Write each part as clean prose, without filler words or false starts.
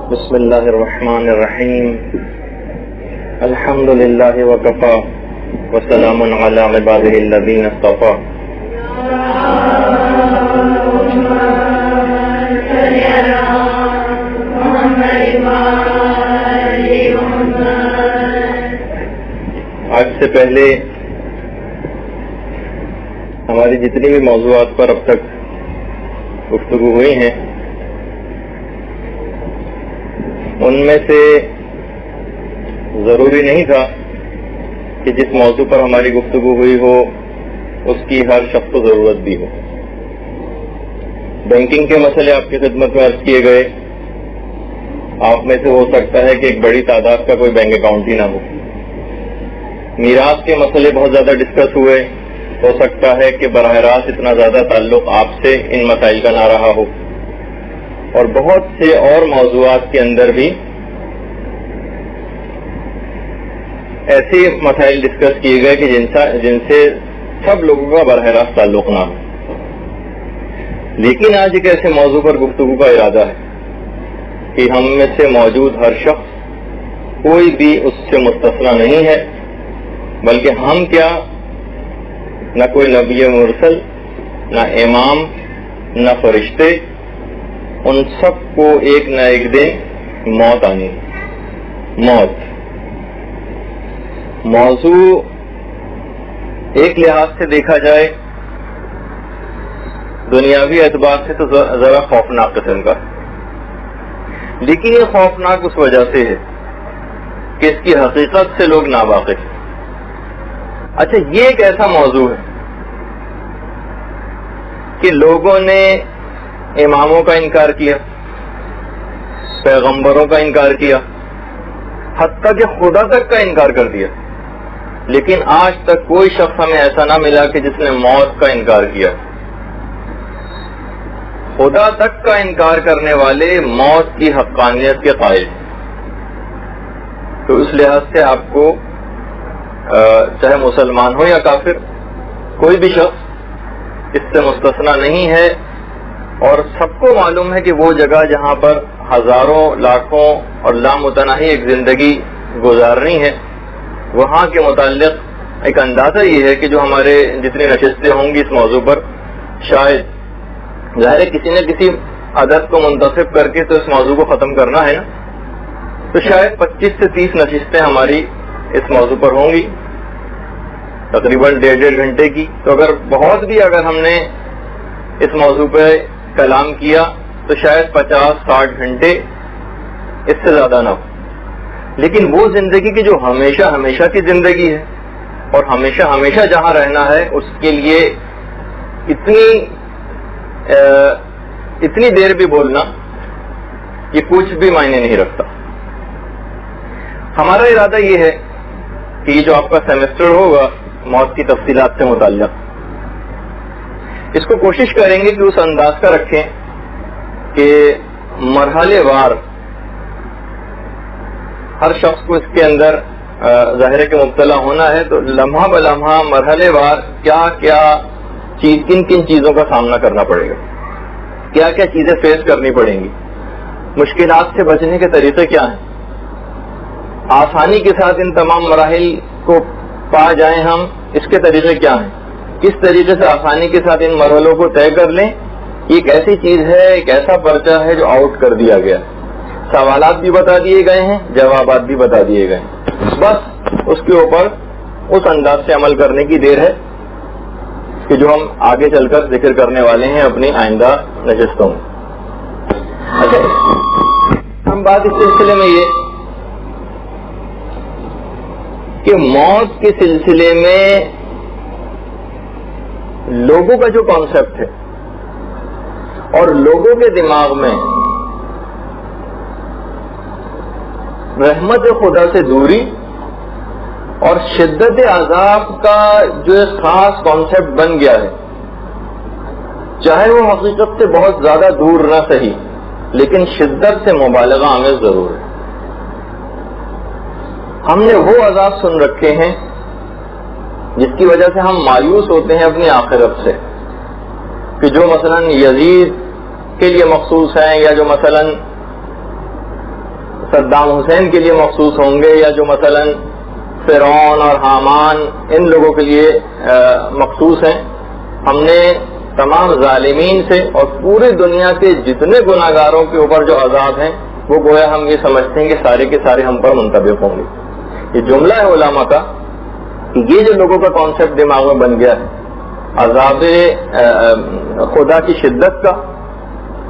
بسم اللہ الرحمن الرحیم الحمد للہ وکفا وسلام علی عبادہ الذین اصطفی. آج سے پہلے ہماری جتنی بھی موضوعات پر اب تک گفتگو ہوئی ہیں ان میں سے ضروری نہیں تھا کہ جس موضوع پر ہماری گفتگو ہوئی ہو اس کی ہر شخص کو ضرورت بھی ہو. بینکنگ کے مسئلے آپ کی خدمت میں عرض کیے گئے. آپ میں سے ہو سکتا ہے کہ ایک بڑی تعداد کا کوئی بینک اکاؤنٹ ہی نہ ہو. میراث کے مسئلے بہت زیادہ ڈسکس ہوئے. ہو سکتا ہے کہ براہ راست اتنا زیادہ تعلق آپ سے ان مسائل کا نہ رہا ہو. اور بہت سے اور موضوعات کے اندر بھی ایسے مسائل ڈسکس کیے گئے کہ جن سے سب لوگوں کا براہ راست تعلق نہ ہو. لیکن آج ایک ایسے موضوع پر گفتگو کا ارادہ ہے کہ ہم میں سے موجود ہر شخص کوئی بھی اس سے مستثنی نہیں ہے، بلکہ ہم کیا نہ کوئی نبی مرسل، نہ امام، نہ فرشتے، ان سب کو ایک نہ ایک دن موت آنی. موت موضوع ایک لحاظ سے دیکھا جائے دنیاوی اعتبار سے تو ذرا خوفناک قسم کا، لیکن یہ خوفناک اس وجہ سے ہے کہ اس کی حقیقت سے لوگ ناواقف ہیں. اچھا، یہ ایک ایسا موضوع ہے کہ لوگوں نے اماموں کا انکار کیا، پیغمبروں کا انکار کیا، حتیٰ کہ خدا تک کا انکار کر دیا، لیکن آج تک کوئی شخص ہمیں ایسا نہ ملا کہ جس نے موت کا انکار کیا. خدا تک کا انکار کرنے والے موت کی حقانیت کے قائل. تو اس لحاظ سے آپ کو چاہے مسلمان ہو یا کافر، کوئی بھی شخص اس سے مستثنی نہیں ہے. اور سب کو معلوم ہے کہ وہ جگہ جہاں پر ہزاروں لاکھوں اور لامتناہی ایک زندگی گزارنی ہے، وہاں کے متعلق ایک اندازہ یہ ہے کہ جو ہمارے جتنی نشستیں ہوں گی اس موضوع پر، شاید ظاہر ہے کسی نہ کسی عدد کو منتخب کر کے تو اس موضوع کو ختم کرنا ہے نا، تو شاید 25 سے 30 نشستیں ہماری اس موضوع پر ہوں گی، تقریباً 1.5 گھنٹے کی. تو اگر بہت بھی اگر ہم نے اس موضوع پہ کلام کیا تو شاید 50-60 گھنٹے، اس سے زیادہ نہ ہو. لیکن وہ زندگی کی جو ہمیشہ ہمیشہ کی زندگی ہے اور ہمیشہ ہمیشہ جہاں رہنا ہے، اس کے لیے اتنی دیر بھی بولنا یہ کچھ بھی معنی نہیں رکھتا. ہمارا ارادہ یہ ہے کہ یہ جو آپ کا سیمسٹر ہوگا موت کی تفصیلات سے متعلق، اس کو کوشش کریں گے کہ اس انداز کا رکھیں کہ مرحلے وار ہر شخص کو اس کے اندر ظاہر ہے کہ مبتلا ہونا ہے، تو لمحہ بلمحہ مرحلے وار کیا کیا کن کن چیزوں کا سامنا کرنا پڑے گا، کیا کیا چیزیں فیس کرنی پڑیں گی، مشکلات سے بچنے کے طریقے کیا ہیں، آسانی کے ساتھ ان تمام مراحل کو پا جائیں ہم، اس کے طریقے کیا ہیں، کس طریقے سے آسانی کے ساتھ ان مرحلوں کو طے کر لیں. یہ ایک ایسی چیز ہے، ایک ایسا پرچہ ہے جو آؤٹ کر دیا گیا. سوالات بھی بتا دیے گئے ہیں، جوابات بھی بتا دیے گئے ہیں، بس اس کے اوپر اس انداز سے عمل کرنے کی دیر ہے کہ جو ہم آگے چل کر ذکر کرنے والے ہیں اپنی آئندہ نشستوں میں. اچھا، ہم بات اس سلسلے میں یہ کہ موت کے سلسلے میں لوگوں کا جو کانسیپٹ ہے اور لوگوں کے دماغ میں رحمت خدا سے دوری اور شدت عذاب کا جو ایک خاص کانسیپٹ بن گیا ہے، چاہے وہ حقیقت سے بہت زیادہ دور نہ صحیح، لیکن شدت سے مبالغہ آمیز ضرور ہے. ہم نے وہ عذاب سن رکھے ہیں جس کی وجہ سے ہم مایوس ہوتے ہیں اپنی آخرت سے، کہ جو مثلا یزید کے لیے مخصوص ہیں، یا جو مثلا صدام حسین کے لیے مخصوص ہوں گے یا جو مثلاً فرعون اور حامان ان لوگوں کے لیے مخصوص ہیں. ہم نے تمام ظالمین سے اور پوری دنیا کے جتنے گناہگاروں کے اوپر جو عذاب ہیں وہ گویا ہم یہ سمجھتے ہیں کہ سارے کے سارے ہم پر منطبق ہوں گے. یہ جملہ ہے علماء کا کہ یہ جو لوگوں کا کانسیپٹ دماغ میں بن گیا ہے عذاب خدا کی شدت کا،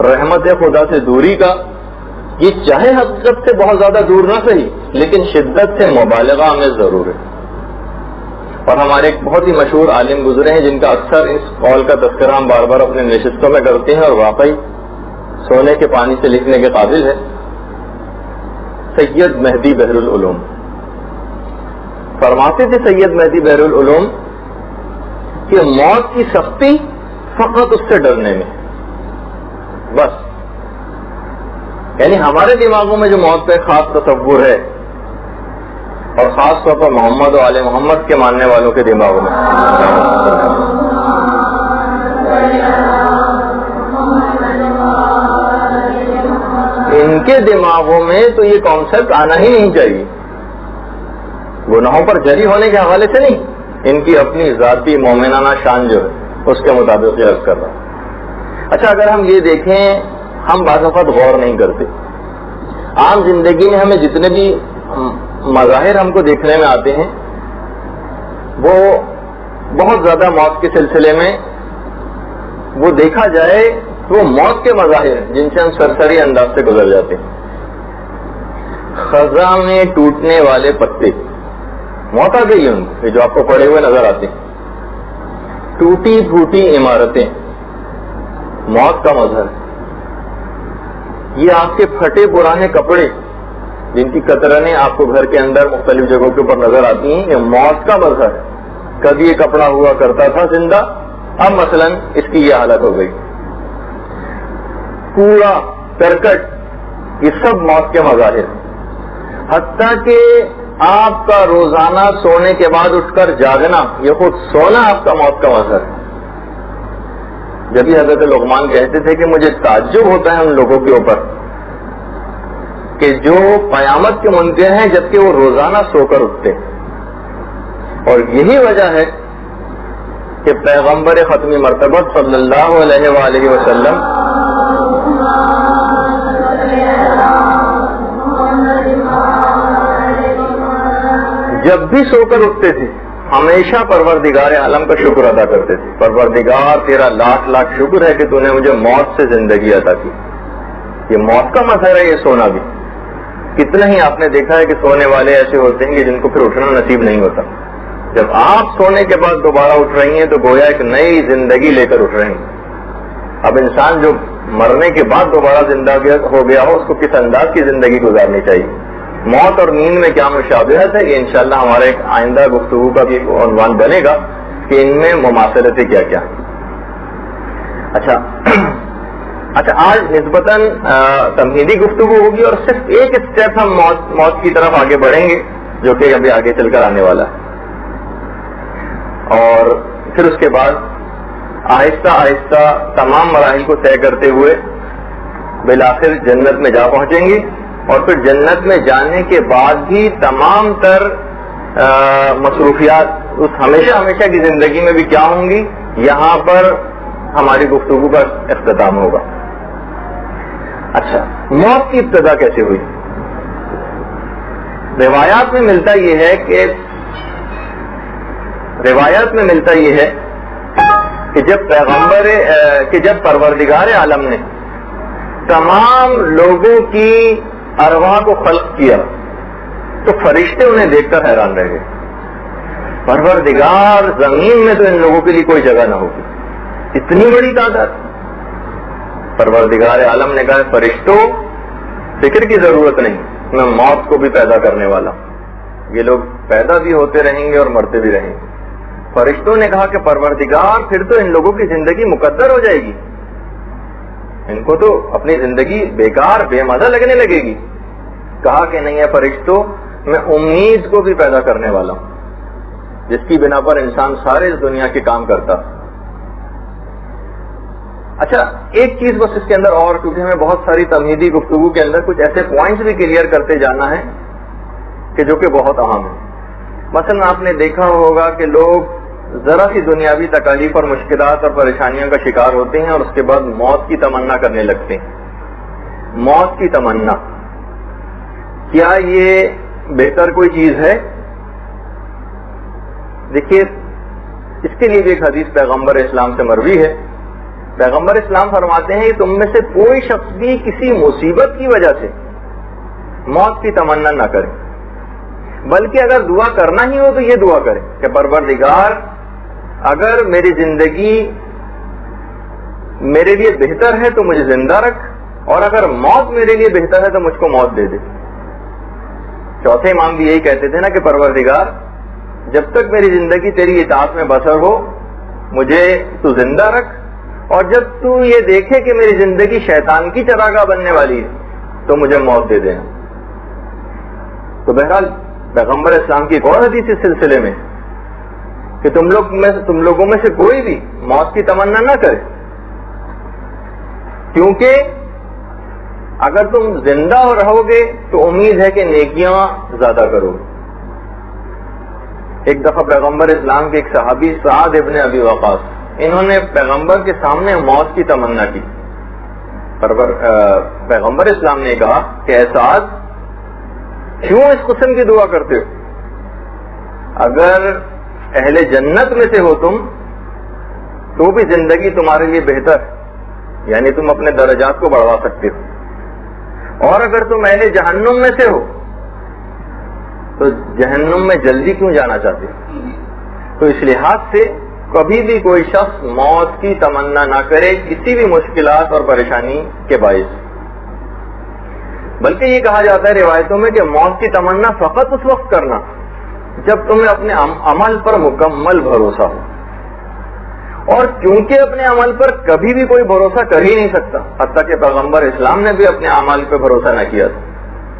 رحمت خدا سے دوری کا، یہ چاہے حقیقت سے بہت زیادہ دور نہ صحیح لیکن شدت سے مبالغہ میں ضرور ہے. اور ہمارے ایک بہت ہی مشہور عالم گزرے ہیں جن کا اکثر اس قول کا تذکرہ ہم بار بار اپنے نشستوں میں کرتے ہیں اور واقعی سونے کے پانی سے لکھنے کے قابل ہے. سید مہدی بحر العلوم فرماتے تھے سید مہدی بحر العلوم کہ موت کی سختی فقط اس سے ڈرنے میں بس. یعنی ہمارے دماغوں میں جو موت کا خاص تصور ہے اور خاص طور پر محمد و آل محمد کے ماننے والوں کے دماغوں میں ان کے دماغوں میں تو یہ کانسیپٹ آنا ہی نہیں چاہیے. گناہوں پر جری ہونے کے حوالے سے نہیں، ان کی اپنی ذاتی مومنانہ شان جو ہے اس کے مطابق یہ عرض کر رہا ہوں. اچھا اگر ہم یہ دیکھیں، ہم بعض اوقات غور نہیں کرتے. عام زندگی میں ہمیں جتنے بھی مظاہر ہم کو دیکھنے میں آتے ہیں وہ بہت زیادہ موت کے سلسلے میں وہ دیکھا جائے تو وہ موت کے مظاہر جن سے ہم سرسری انداز سے گزر جاتے ہیں. خزاں میں ٹوٹنے والے پتے، موت آ گئی ان کو، جو آپ کو پڑے ہوئے نظر آتے ہیں. ٹوٹی پھوٹی عمارتیں، موت کا مظہر. یہ آپ کے پھٹے پرانے کپڑے جن کی کترنیں آپ کو گھر کے اندر مختلف جگہوں کے اوپر نظر آتی ہیں، یہ موت کا مظہر ہے. کبھی یہ کپڑا ہوا کرتا تھا زندہ، اب مثلا اس کی یہ حالت ہو گئی. کوڑا کرکٹ، یہ سب موت کے مظاہر. حتیٰ کہ آپ کا روزانہ سونے کے بعد اٹھ کر جاگنا، یہ خود سونا آپ کا موت کا مظہر ہے. جبھی حضرت لقمان کہتے تھے کہ مجھے تعجب ہوتا ہے ان لوگوں کے اوپر کہ جو قیامت کے منکر ہیں جبکہ وہ روزانہ سو کر اٹھتے ہیں. اور یہی وجہ ہے کہ پیغمبر ختمی مرتبہ صلی اللہ علیہ وآلہ وسلم جب بھی سو کر اٹھتے تھے ہمیشہ پروردگار عالم کا شکر ادا کرتے تھے. پروردگار تیرا لاکھ لاکھ شکر ہے کہ تو نے مجھے موت سے زندگی عطا کی. یہ موت کا مظہر ہے یہ سونا بھی. کتنا ہی آپ نے دیکھا ہے کہ سونے والے ایسے ہوتے ہیں کہ جن کو پھر اٹھنا نصیب نہیں ہوتا. جب آپ سونے کے بعد دوبارہ اٹھ رہی ہیں تو گویا ایک نئی زندگی لے کر اٹھ رہے ہیں. اب انسان جو مرنے کے بعد دوبارہ زندہ ہو گیا ہو اس کو کس انداز کی زندگی گزارنی چاہیے. موت اور نیند میں کیا مشابہت ہے یہ انشاءاللہ ہمارے ایک آئندہ گفتگو کا بھی عنوان بنے گا کہ ان میں مماثلتیں کیا کیا. اچھا آج نسبتاً تمہیدی گفتگو ہوگی اور صرف ایک اسٹیپ ہم موت کی طرف آگے بڑھیں گے جو کہ ابھی آگے چل کر آنے والا ہے. اور پھر اس کے بعد آہستہ آہستہ تمام مراحل کو طے کرتے ہوئے بالآخر جنت میں جا پہنچیں گے. اور پھر جنت میں جانے کے بعد بھی تمام تر مصروفیات اس ہمیشہ ہمیشہ کی زندگی میں بھی کیا ہوں گی، یہاں پر ہماری گفتگو کا اختتام ہوگا. اچھا موت کی ابتدا کیسے ہوئی؟ روایات میں ملتا یہ ہے کہ جب پروردگار عالم نے تمام لوگوں کی ارواح کو خلق کیا تو فرشتے انہیں دیکھ کر حیران رہ گئے. پروردگار زمین میں تو ان لوگوں کے لیے کوئی جگہ نہ ہوگی، اتنی بڑی تعداد. پروردگار عالم نے کہا فرشتوں فکر کی ضرورت نہیں، میں موت کو بھی پیدا کرنے والا ہوں. یہ لوگ پیدا بھی ہوتے رہیں گے اور مرتے بھی رہیں گے. فرشتوں نے کہا کہ پروردگار پھر تو ان لوگوں کی زندگی مقدر ہو جائے گی، ان کو تو اپنی زندگی بیکار بے مزہ لگنے لگے گی. کہا کہ نہیں ہے فرشتوں، میں امید کو بھی پیدا کرنے والا ہوں جس کی بنا پر انسان سارے اس دنیا کے کام کرتا. اچھا ایک چیز بس اس کے اندر اور، کیونکہ ہمیں بہت ساری تمہیدی گفتگو کے اندر کچھ ایسے پوائنٹس بھی کلیئر کرتے جانا ہے کہ جو کہ بہت اہم ہے. مثلا آپ نے دیکھا ہوگا کہ لوگ ذرا سی دنیاوی تکالیف اور مشکلات اور پریشانیوں کا شکار ہوتے ہیں اور اس کے بعد موت کی تمنا کرنے لگتے ہیں. موت کی تمنا، کیا یہ بہتر کوئی چیز ہے؟ دیکھیے اس کے لیے بھی ایک حدیث پیغمبر اسلام سے مروی ہے. پیغمبر اسلام فرماتے ہیں کہ تم میں سے کوئی شخص بھی کسی مصیبت کی وجہ سے موت کی تمنا نہ کرے، بلکہ اگر دعا کرنا ہی ہو تو یہ دعا کرے کہ پروردگار اگر میری زندگی میرے لیے بہتر ہے تو مجھے زندہ رکھ، اور اگر موت میرے لیے بہتر ہے تو مجھ کو موت دے دے. چوتھے امام بھی یہی کہتے تھے نا کہ پروردگار جب تک میری زندگی تیری اطاعت میں بسر ہو مجھے تو زندہ رکھ، اور جب تو یہ دیکھے کہ میری زندگی شیطان کی چراگاہ بننے والی ہے تو مجھے موت دے دینا. تو بہرحال پیغمبر اسلام کی ایک اور حدیث اس سلسلے میں کہ تم لوگوں میں سے کوئی بھی موت کی تمنا نہ کرے، کیونکہ اگر تم زندہ رہو گے تو امید ہے کہ نیکیاں زیادہ کرو گے. ایک دفعہ پیغمبر اسلام کے ایک صحابی سعد ابن ابی وقاص، انہوں نے پیغمبر کے سامنے موت کی تمنا کی. پیغمبر اسلام نے کہا کہ اے سعد کیوں اس قسم کی دعا کرتے ہو؟ اگر اہل جنت میں سے ہو تم تو بھی زندگی تمہارے لیے بہتر ہے، یعنی تم اپنے درجات کو بڑھوا سکتے ہو، اور اگر تم اہل جہنم میں سے ہو تو جہنم میں جلدی کیوں جانا چاہتے ہو؟ تو اس لحاظ سے کبھی بھی کوئی شخص موت کی تمنا نہ کرے کسی بھی مشکلات اور پریشانی کے باعث. بلکہ یہ کہا جاتا ہے روایتوں میں کہ موت کی تمنا فقط اس وقت کرنا جب تمہیں اپنے عمل پر مکمل بھروسہ ہو، اور کیونکہ اپنے عمل پر کبھی بھی کوئی بھروسہ کر ہی نہیں سکتا، حتیٰ کہ پیغمبر اسلام نے بھی اپنے اعمال پہ بھروسہ نہ کیا تھا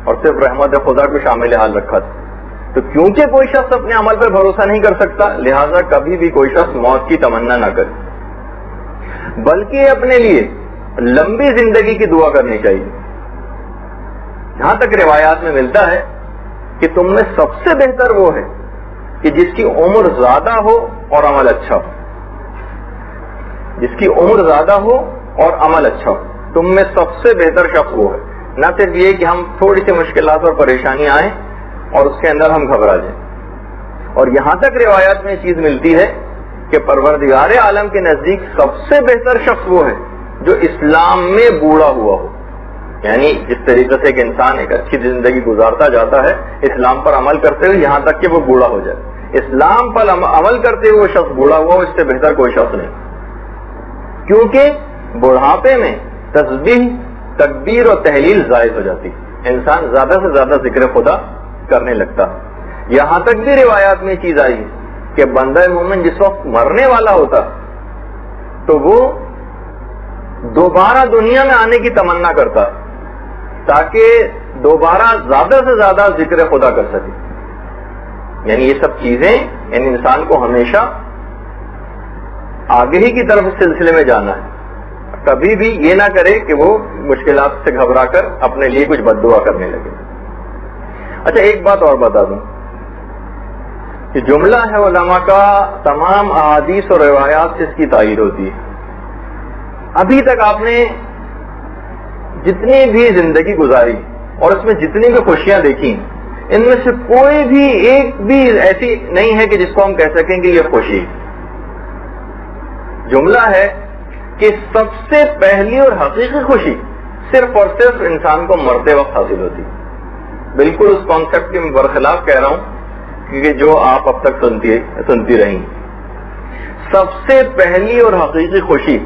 اور صرف رحمت خدا کو شامل حال رکھا تھا. تو کیونکہ کوئی شخص اپنے عمل پر بھروسہ نہیں کر سکتا لہذا کبھی بھی کوئی شخص موت کی تمنا نہ کرے، بلکہ اپنے لیے لمبی زندگی کی دعا کرنی چاہیے. جہاں تک روایات میں ملتا ہے کہ تم میں سب سے بہتر وہ ہے کہ جس کی عمر زیادہ ہو اور عمل اچھا ہو. جس کی عمر زیادہ ہو اور عمل اچھا ہو، تم میں سب سے بہتر شخص وہ ہے. نہ صرف یہ کہ ہم تھوڑی سی مشکلات اور پریشانیاں آئیں اور اس کے اندر ہم گھبرا جائیں. اور یہاں تک روایات میں یہ چیز ملتی ہے کہ پروردگار عالم کے نزدیک سب سے بہتر شخص وہ ہے جو اسلام میں بوڑھا ہوا ہو. یعنی جس طریقے سے ایک انسان ایک اچھی زندگی گزارتا جاتا ہے اسلام پر عمل کرتے ہوئے یہاں تک کہ وہ بوڑھا ہو جائے، اسلام پر عمل کرتے ہوئے وہ شخص بوڑھا ہوا ہو، اس سے بہتر کوئی شخص نہیں. کیونکہ بڑھاپے میں تسبیح، تکبیر اور تحلیل زائد ہو جاتی، انسان زیادہ سے زیادہ ذکر خدا کرنے لگتا. یہاں تک بھی روایات میں چیز آئی کہ بندہ مومن جس وقت مرنے والا ہوتا تو وہ دوبارہ دنیا میں آنے کی تمنا کرتا تاکہ دوبارہ زیادہ سے زیادہ ذکر خدا کر سکے. یعنی یہ سب چیزیں یعنی انسان کو ہمیشہ آگے ہی کی طرف اس سلسلے میں جانا ہے، کبھی بھی یہ نہ کرے کہ وہ مشکلات سے گھبرا کر اپنے لیے کچھ بد دعا کرنے لگے. اچھا ایک بات اور بتا دوں کہ جملہ ہے علماء کا تمام احادیث اور روایات سے اس کی تائید ہوتی ہے. ابھی تک آپ نے جتنی بھی زندگی گزاری اور اس میں جتنی بھی خوشیاں دیکھی ان میں سے کوئی بھی ایک بھی ایسی نہیں ہے کہ جس کو ہم کہہ سکیں کہ یہ خوشی. جملہ ہے کہ سب سے پہلی اور حقیقی خوشی صرف اور صرف انسان کو مرتے وقت حاصل ہوتی. بالکل اس کانسیپٹ کے برخلاف کہہ رہا ہوں کیونکہ جو آپ اب تک سنتی رہی. سب سے پہلی اور حقیقی خوشی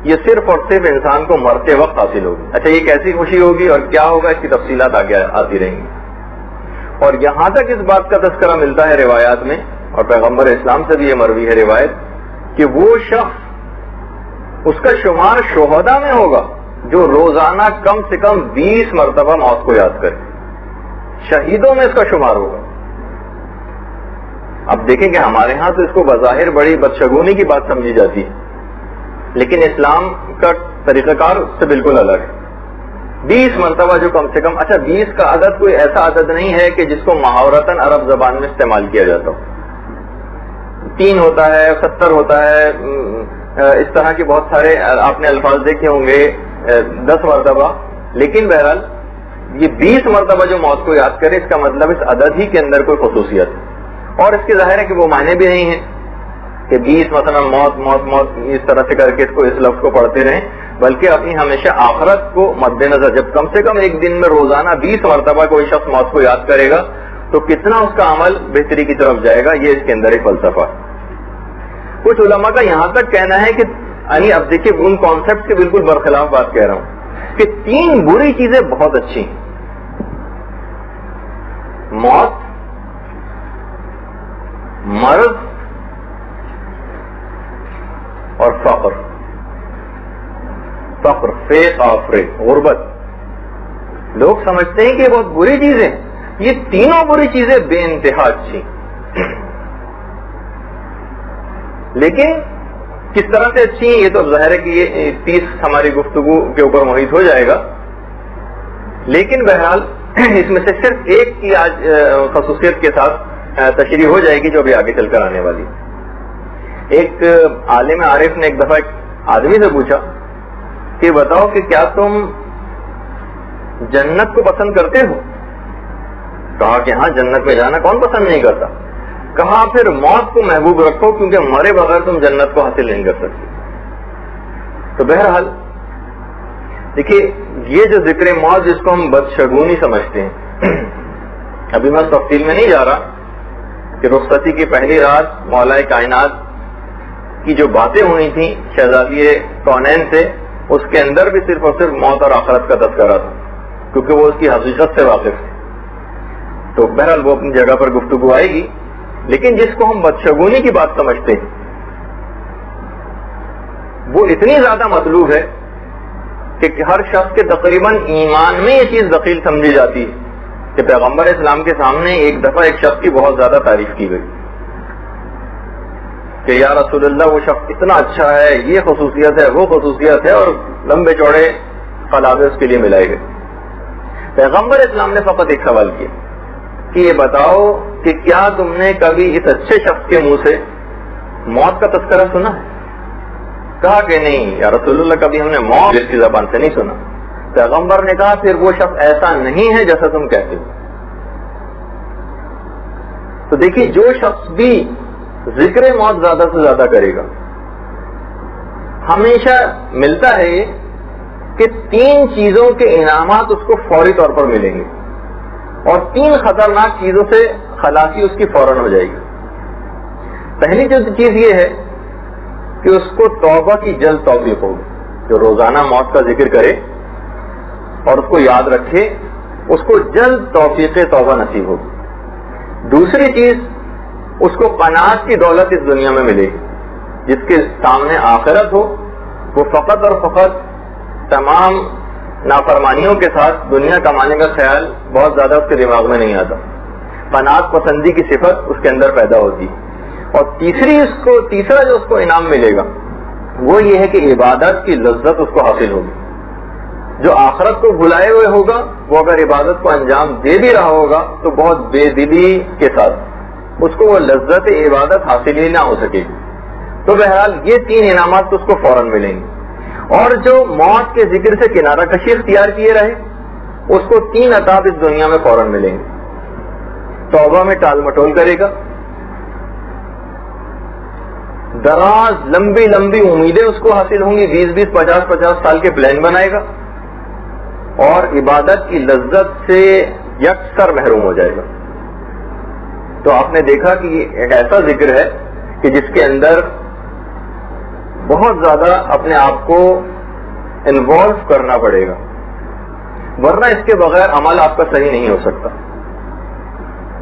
یہ صرف اور صرف انسان کو مرتے وقت حاصل ہوگی. اچھا یہ کیسی خوشی ہوگی اور کیا ہوگا اس کی تفصیلات آگے آتی رہیں گی. اور یہاں تک اس بات کا تذکرہ ملتا ہے روایات میں اور پیغمبر اسلام سے بھی یہ مروی ہے روایت کہ وہ شخص اس کا شمار شہداء میں ہوگا جو روزانہ کم سے کم 20 مرتبہ موت کو یاد کرے. شہیدوں میں اس کا شمار ہوگا. اب دیکھیں کہ ہمارے ہاں تو اس کو بظاہر بڑی بدشگونی کی بات سمجھی جاتی ہے لیکن اسلام کا طریقہ کار اس سے بالکل الگ ہے. 20 مرتبہ جو کم سے کم, اچھا 20 کا عدد کوئی ایسا عدد نہیں ہے کہ جس کو محاورتاً عرب زبان میں استعمال کیا جاتا ہو. 3 ہوتا ہے, 70 ہوتا ہے, اس طرح کے بہت سارے آپ نے الفاظ دیکھے ہوں گے, 10 مرتبہ. لیکن بہرحال یہ 20 مرتبہ جو موت کو یاد کرے, اس کا مطلب اس عدد ہی کے اندر کوئی خصوصیت ہے. اور اس کے ظاہر ہے کہ وہ معنی بھی نہیں ہے کہ 20 مثلا موت موت موت اس طرح سے کر کے اس لفظ کو پڑھتے رہیں, بلکہ اپنی ہمیشہ آخرت کو مد نظر, جب کم سے کم ایک دن میں روزانہ 20 مرتبہ کوئی شخص موت کو یاد کرے گا تو کتنا اس کا عمل بہتری کی طرف جائے گا. یہ اس کے اندر ایک فلسفہ. کچھ علماء کا یہاں تک کہنا ہے کہ یعنی اب دیکھیے ان کانسیپٹ کے بالکل برخلاف بات کہہ رہا ہوں کہ 3 بری چیزیں بہت اچھی ہیں: موت, مرض اور فقر. فقر, فیق, آفرے, غربت. لوگ سمجھتے ہیں کہ یہ بہت بری چیزیں, یہ تینوں بری چیزیں بے انتہا اچھی. لیکن کس طرح سے اچھی ہیں یہ تو ظاہر ہے کہ یہ 30 ہماری گفتگو کے اوپر محیط ہو جائے گا. لیکن بہرحال اس میں سے صرف ایک کی آج خصوصیت کے ساتھ تشریح ہو جائے گی جو ابھی آگے چل کر آنے والی. ایک عالم عارف نے ایک دفعہ ایک آدمی سے پوچھا کہ بتاؤ کہ کیا تم جنت کو پسند کرتے ہو؟ کہا کہ ہاں, جنت میں جانا کون پسند نہیں کرتا. کہا پھر موت کو محبوب رکھو کیونکہ مرے بغیر تم جنت کو حاصل نہیں کر سکتے. تو بہرحال دیکھیے یہ جو ذکر موت جس کو ہم بدشگونی سمجھتے ہیں, ابھی میں تفصیل میں نہیں جا رہا کہ رخصتی کی پہلی رات مولا کائنات کی جو باتیں ہوئی تھیں شہزادی کونین سے, اس کے اندر بھی صرف اور صرف موت اور آخرت کا تذکرہ تھا کیونکہ وہ اس کی حقیقت سے واقف تھے. تو بہرحال وہ اپنی جگہ پر گفتگو آئے گی. لیکن جس کو ہم بدشگونی کی بات سمجھتے ہیں وہ اتنی زیادہ مطلوب ہے کہ ہر شخص کے تقریباً ایمان میں یہ چیز دخیل سمجھی جاتی ہے کہ پیغمبر اسلام کے سامنے ایک دفعہ ایک شخص کی بہت زیادہ تعریف کی گئی کہ یا رسول اللہ وہ شخص اتنا اچھا ہے, یہ خصوصیت ہے, وہ خصوصیت ہے, اور لمبے چوڑے خلابے اس کے لیے ملائے گئے. پیغمبر اسلام نے فقط ایک سوال کیا کہ یہ بتاؤ کہ کیا تم نے کبھی اس اچھے شخص کے منہ سے موت کا تذکرہ سنا ہے؟ کہا کہ نہیں یا رسول اللہ, کبھی ہم نے موت اس کی زبان سے نہیں سنا. پیغمبر نے کہا پھر وہ شخص ایسا نہیں ہے جیسا تم کہتے ہو. تو دیکھیے جو شخص بھی ذکر موت زیادہ سے زیادہ کرے گا ہمیشہ ملتا ہے کہ 3 چیزوں کے انعامات اس کو فوری طور پر ملیں گے اور 3 خطرناک چیزوں سے خلاصی اس کی فوراً ہو جائے گی. پہلی جو چیز یہ ہے کہ اس کو توبہ کی جلد توفیق ہوگی, جو روزانہ موت کا ذکر کرے اور اس کو یاد رکھے اس کو جلد توفیق توبہ نصیب ہوگی. دوسری چیز اس کو قناعت کی دولت اس دنیا میں ملے گی, جس کے سامنے آخرت ہو وہ فقط اور فقط تمام نافرمانیوں کے ساتھ دنیا کمانے کا خیال بہت زیادہ اس کے دماغ میں نہیں آتا. قناعت پسندی کی صفت اس کے اندر پیدا ہوتی. اور تیسرا جو اس کو انعام ملے گا وہ یہ ہے کہ عبادت کی لذت اس کو حاصل ہوگی. جو آخرت کو بھلائے ہوئے ہوگا وہ اگر عبادت کو انجام دے بھی رہا ہوگا تو بہت بے دلی کے ساتھ اس کو وہ لذت عبادت حاصل ہی نہ ہو سکے گی. تو بہرحال یہ 3 انعامات اس کو فوراً ملیں گے. اور جو موت کے ذکر سے کنارہ کشی اختیار کیے رہے اس کو 3 عطاب اس دنیا میں فوراً ملیں گے. توبہ میں ٹال مٹول کرے گا, دراز لمبی لمبی امیدیں اس کو حاصل ہوں گی, 20 50 سال کے پلان بنائے گا, اور عبادت کی لذت سے یکسر محروم ہو جائے گا. تو آپ نے دیکھا کہ یہ ایک ایسا ذکر ہے کہ جس کے اندر بہت زیادہ اپنے آپ کو انوالو کرنا پڑے گا, ورنہ اس کے بغیر عمل آپ کا صحیح نہیں ہو سکتا.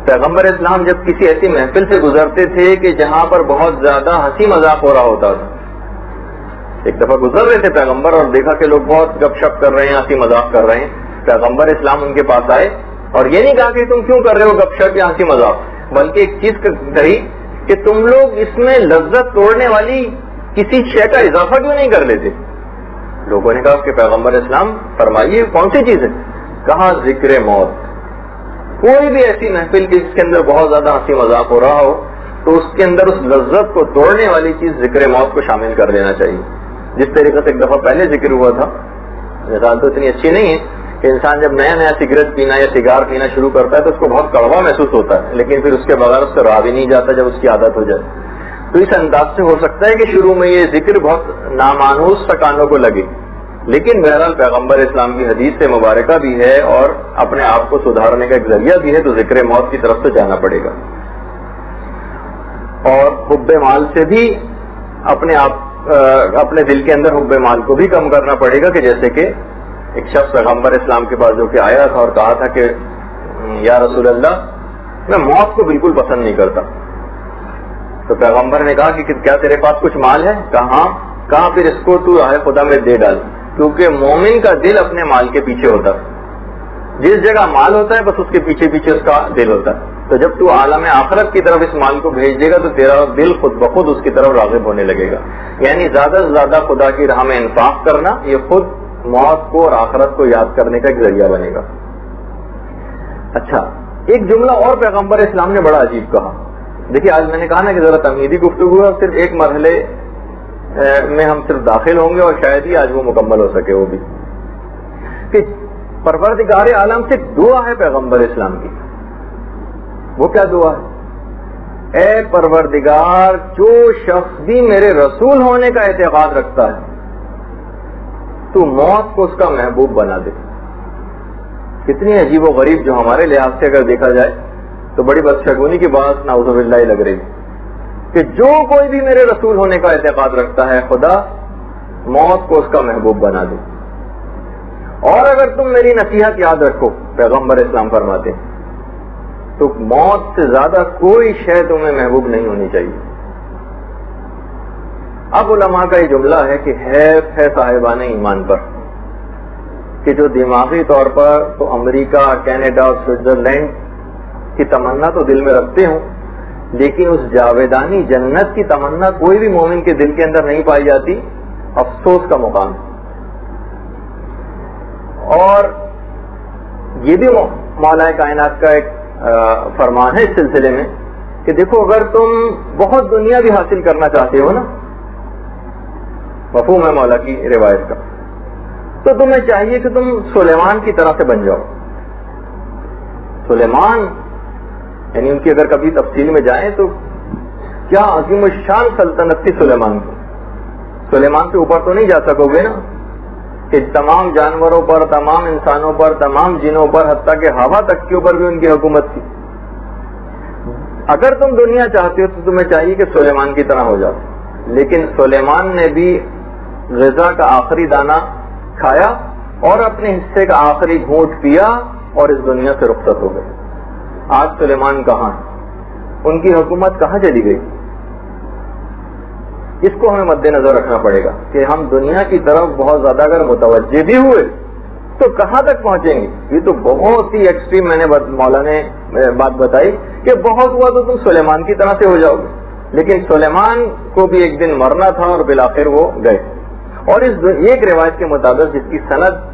پیغمبر اسلام جب کسی ایسی محفل سے گزرتے تھے کہ جہاں پر بہت زیادہ ہنسی مذاق ہو رہا ہوتا تھا, ایک دفعہ گزر رہے تھے پیغمبر اور دیکھا کہ لوگ بہت گپ شپ کر رہے ہیں, ہنسی مذاق کر رہے ہیں. پیغمبر اسلام ان کے پاس آئے اور یہ نہیں کہا کہ تم کیوں کر رہے ہو گپ شپ یا ہنسی مذاق, بلکہ ایک چیز کہی کہ تم لوگ اس میں لذت توڑنے والی کسی شے کا اضافہ کیوں نہیں کر لیتے؟ لوگوں نے کہا کہ پیغمبر اسلام فرمائیے کون سی چیز ہے؟ کہا ذکر موت. کوئی بھی ایسی محفل جس کے اندر بہت زیادہ ہنسی مذاق ہو رہا ہو تو اس کے اندر اس لذت کو توڑنے والی چیز ذکر موت کو شامل کر دینا چاہیے. جس طریقے سے ایک دفعہ پہلے ذکر ہوا تھا، مثال تو اتنی اچھی نہیں ہے کہ انسان جب نیا نیا سگریٹ پینا یا سگار پینا شروع کرتا ہے تو اس کو بہت کڑوا محسوس ہوتا ہے، لیکن پھر اس کے بغیر اس سے رہا بھی نہیں جاتا جب اس کی عادت ہو جائے. تو اس انداز سے ہو سکتا ہے کہ شروع میں یہ ذکر بہت نامانوس سا کانوں کو لگے، لیکن بہرحال پیغمبر اسلام کی حدیث سے مبارکہ بھی ہے اور اپنے آپ کو سدھارنے کا ایک ذریعہ بھی ہے، تو ذکر موت کی طرف سے جانا پڑے گا. اور حب مال سے بھی اپنے دل کے اندر حب مال کو بھی کم کرنا پڑے گا، کہ جیسے کہ ایک شخص پیغمبر اسلام کے پاس جو کہ آیا تھا اور کہا تھا کہ یا رسول اللہ میں موت کو بالکل پسند نہیں کرتا. تو پیغمبر نے کہا کہ کیا تیرے پاس کچھ مال ہے؟ کہا پھر اس کو تو راہ خدا میں دے ڈال، کیونکہ مومن کا دل اپنے مال کے پیچھے ہوتا ہے. جس جگہ مال ہوتا ہے بس اس کے پیچھے پیچھے اس کا دل ہوتا ہے. تو جب تو عالم آخرت کی طرف اس مال کو بھیج دے گا تو تیرا دل خود بخود اس کی طرف راغب ہونے لگے گا. یعنی زیادہ سے زیادہ خدا کی راہ میں انفاق کرنا یہ خود موت کو اور آخرت کو یاد کرنے کا ایک ذریعہ بنے گا. اچھا، ایک جملہ اور پیغمبر اسلام نے بڑا عجیب کہا. دیکھیے آج میں نے کہا نا کہ ذرا تمہیدی گفتگو ہے، صرف ایک مرحلے میں ہم صرف داخل ہوں گے اور شاید ہی آج وہ مکمل ہو سکے. وہ بھی کہ پروردگار عالم سے دعا ہے پیغمبر اسلام کی. وہ کیا دعا ہے؟ اے پروردگار، جو شخص بھی میرے رسول ہونے کا اعتقاد رکھتا ہے تو موت کو اس کا محبوب بنا دے. کتنی عجیب و غریب، جو ہمارے لحاظ سے اگر دیکھا جائے تو بڑی بدشگونی کی بات نعوذ باللہ لگ رہی کہ جو کوئی بھی میرے رسول ہونے کا اعتقاد رکھتا ہے خدا موت کو اس کا محبوب بنا دے. اور اگر تم میری نصیحت یاد رکھو، پیغمبر اسلام فرماتے ہیں، تو موت سے زیادہ کوئی شے تمہیں محبوب نہیں ہونی چاہیے. اب علماء کا یہ جملہ ہے کہ حیف ہے صاحبان ایمان پر کہ جو دماغی طور پر تو امریکہ، کینیڈا اور سوئٹزرلینڈ کی تمنا تو دل میں رکھتے ہوں، لیکن اس جاویدانی جنت کی تمنا کوئی بھی مومن کے دل کے اندر نہیں پائی جاتی. افسوس کا مقام. اور یہ بھی مولا کائنات کا ایک فرمان ہے اس سلسلے میں کہ دیکھو، اگر تم بہت دنیا بھی حاصل کرنا چاہتے ہو نا، مفہوم ہے مولا کی روایت کا، تو تمہیں چاہیے کہ تم سلیمان کی طرح سے بن جاؤ. سلیمان یعنی ان کی اگر کبھی تفصیل میں جائیں تو کیا عظیم الشان سلطنت تھی سلیمان کی. سلیمان سے اوپر تو نہیں جا سکو گے نا کہ تمام جانوروں پر، تمام انسانوں پر، تمام جنوں پر، حتیٰ کہ ہوا تک کے اوپر بھی ان کی حکومت تھی. اگر تم دنیا چاہتے ہو تو تمہیں چاہیے کہ سلیمان کی طرح ہو جاؤ. لیکن سلیمان نے بھی غذا کا آخری دانہ کھایا اور اپنے حصے کا آخری گھونٹ پیا اور اس دنیا سے رخصت ہو گئے. آج سلیمان کہاں ہے؟ ان کی حکومت کہاں چلی گئی؟ اس کو ہمیں مد نظر رکھنا پڑے گا کہ ہم دنیا کی طرف بہت زیادہ اگر متوجہ بھی ہوئے تو کہاں تک پہنچیں گے. یہ تو بہت ہی ایکسٹریم میں نے مولا نے بات بتائی کہ بہت ہوا تو تم سلیمان کی طرح سے ہو جاؤ گے. لیکن سلیمان کو بھی ایک دن مرنا تھا اور بالآخر وہ گئے. اور اس ایک روایت کے مطابق، جس کی سند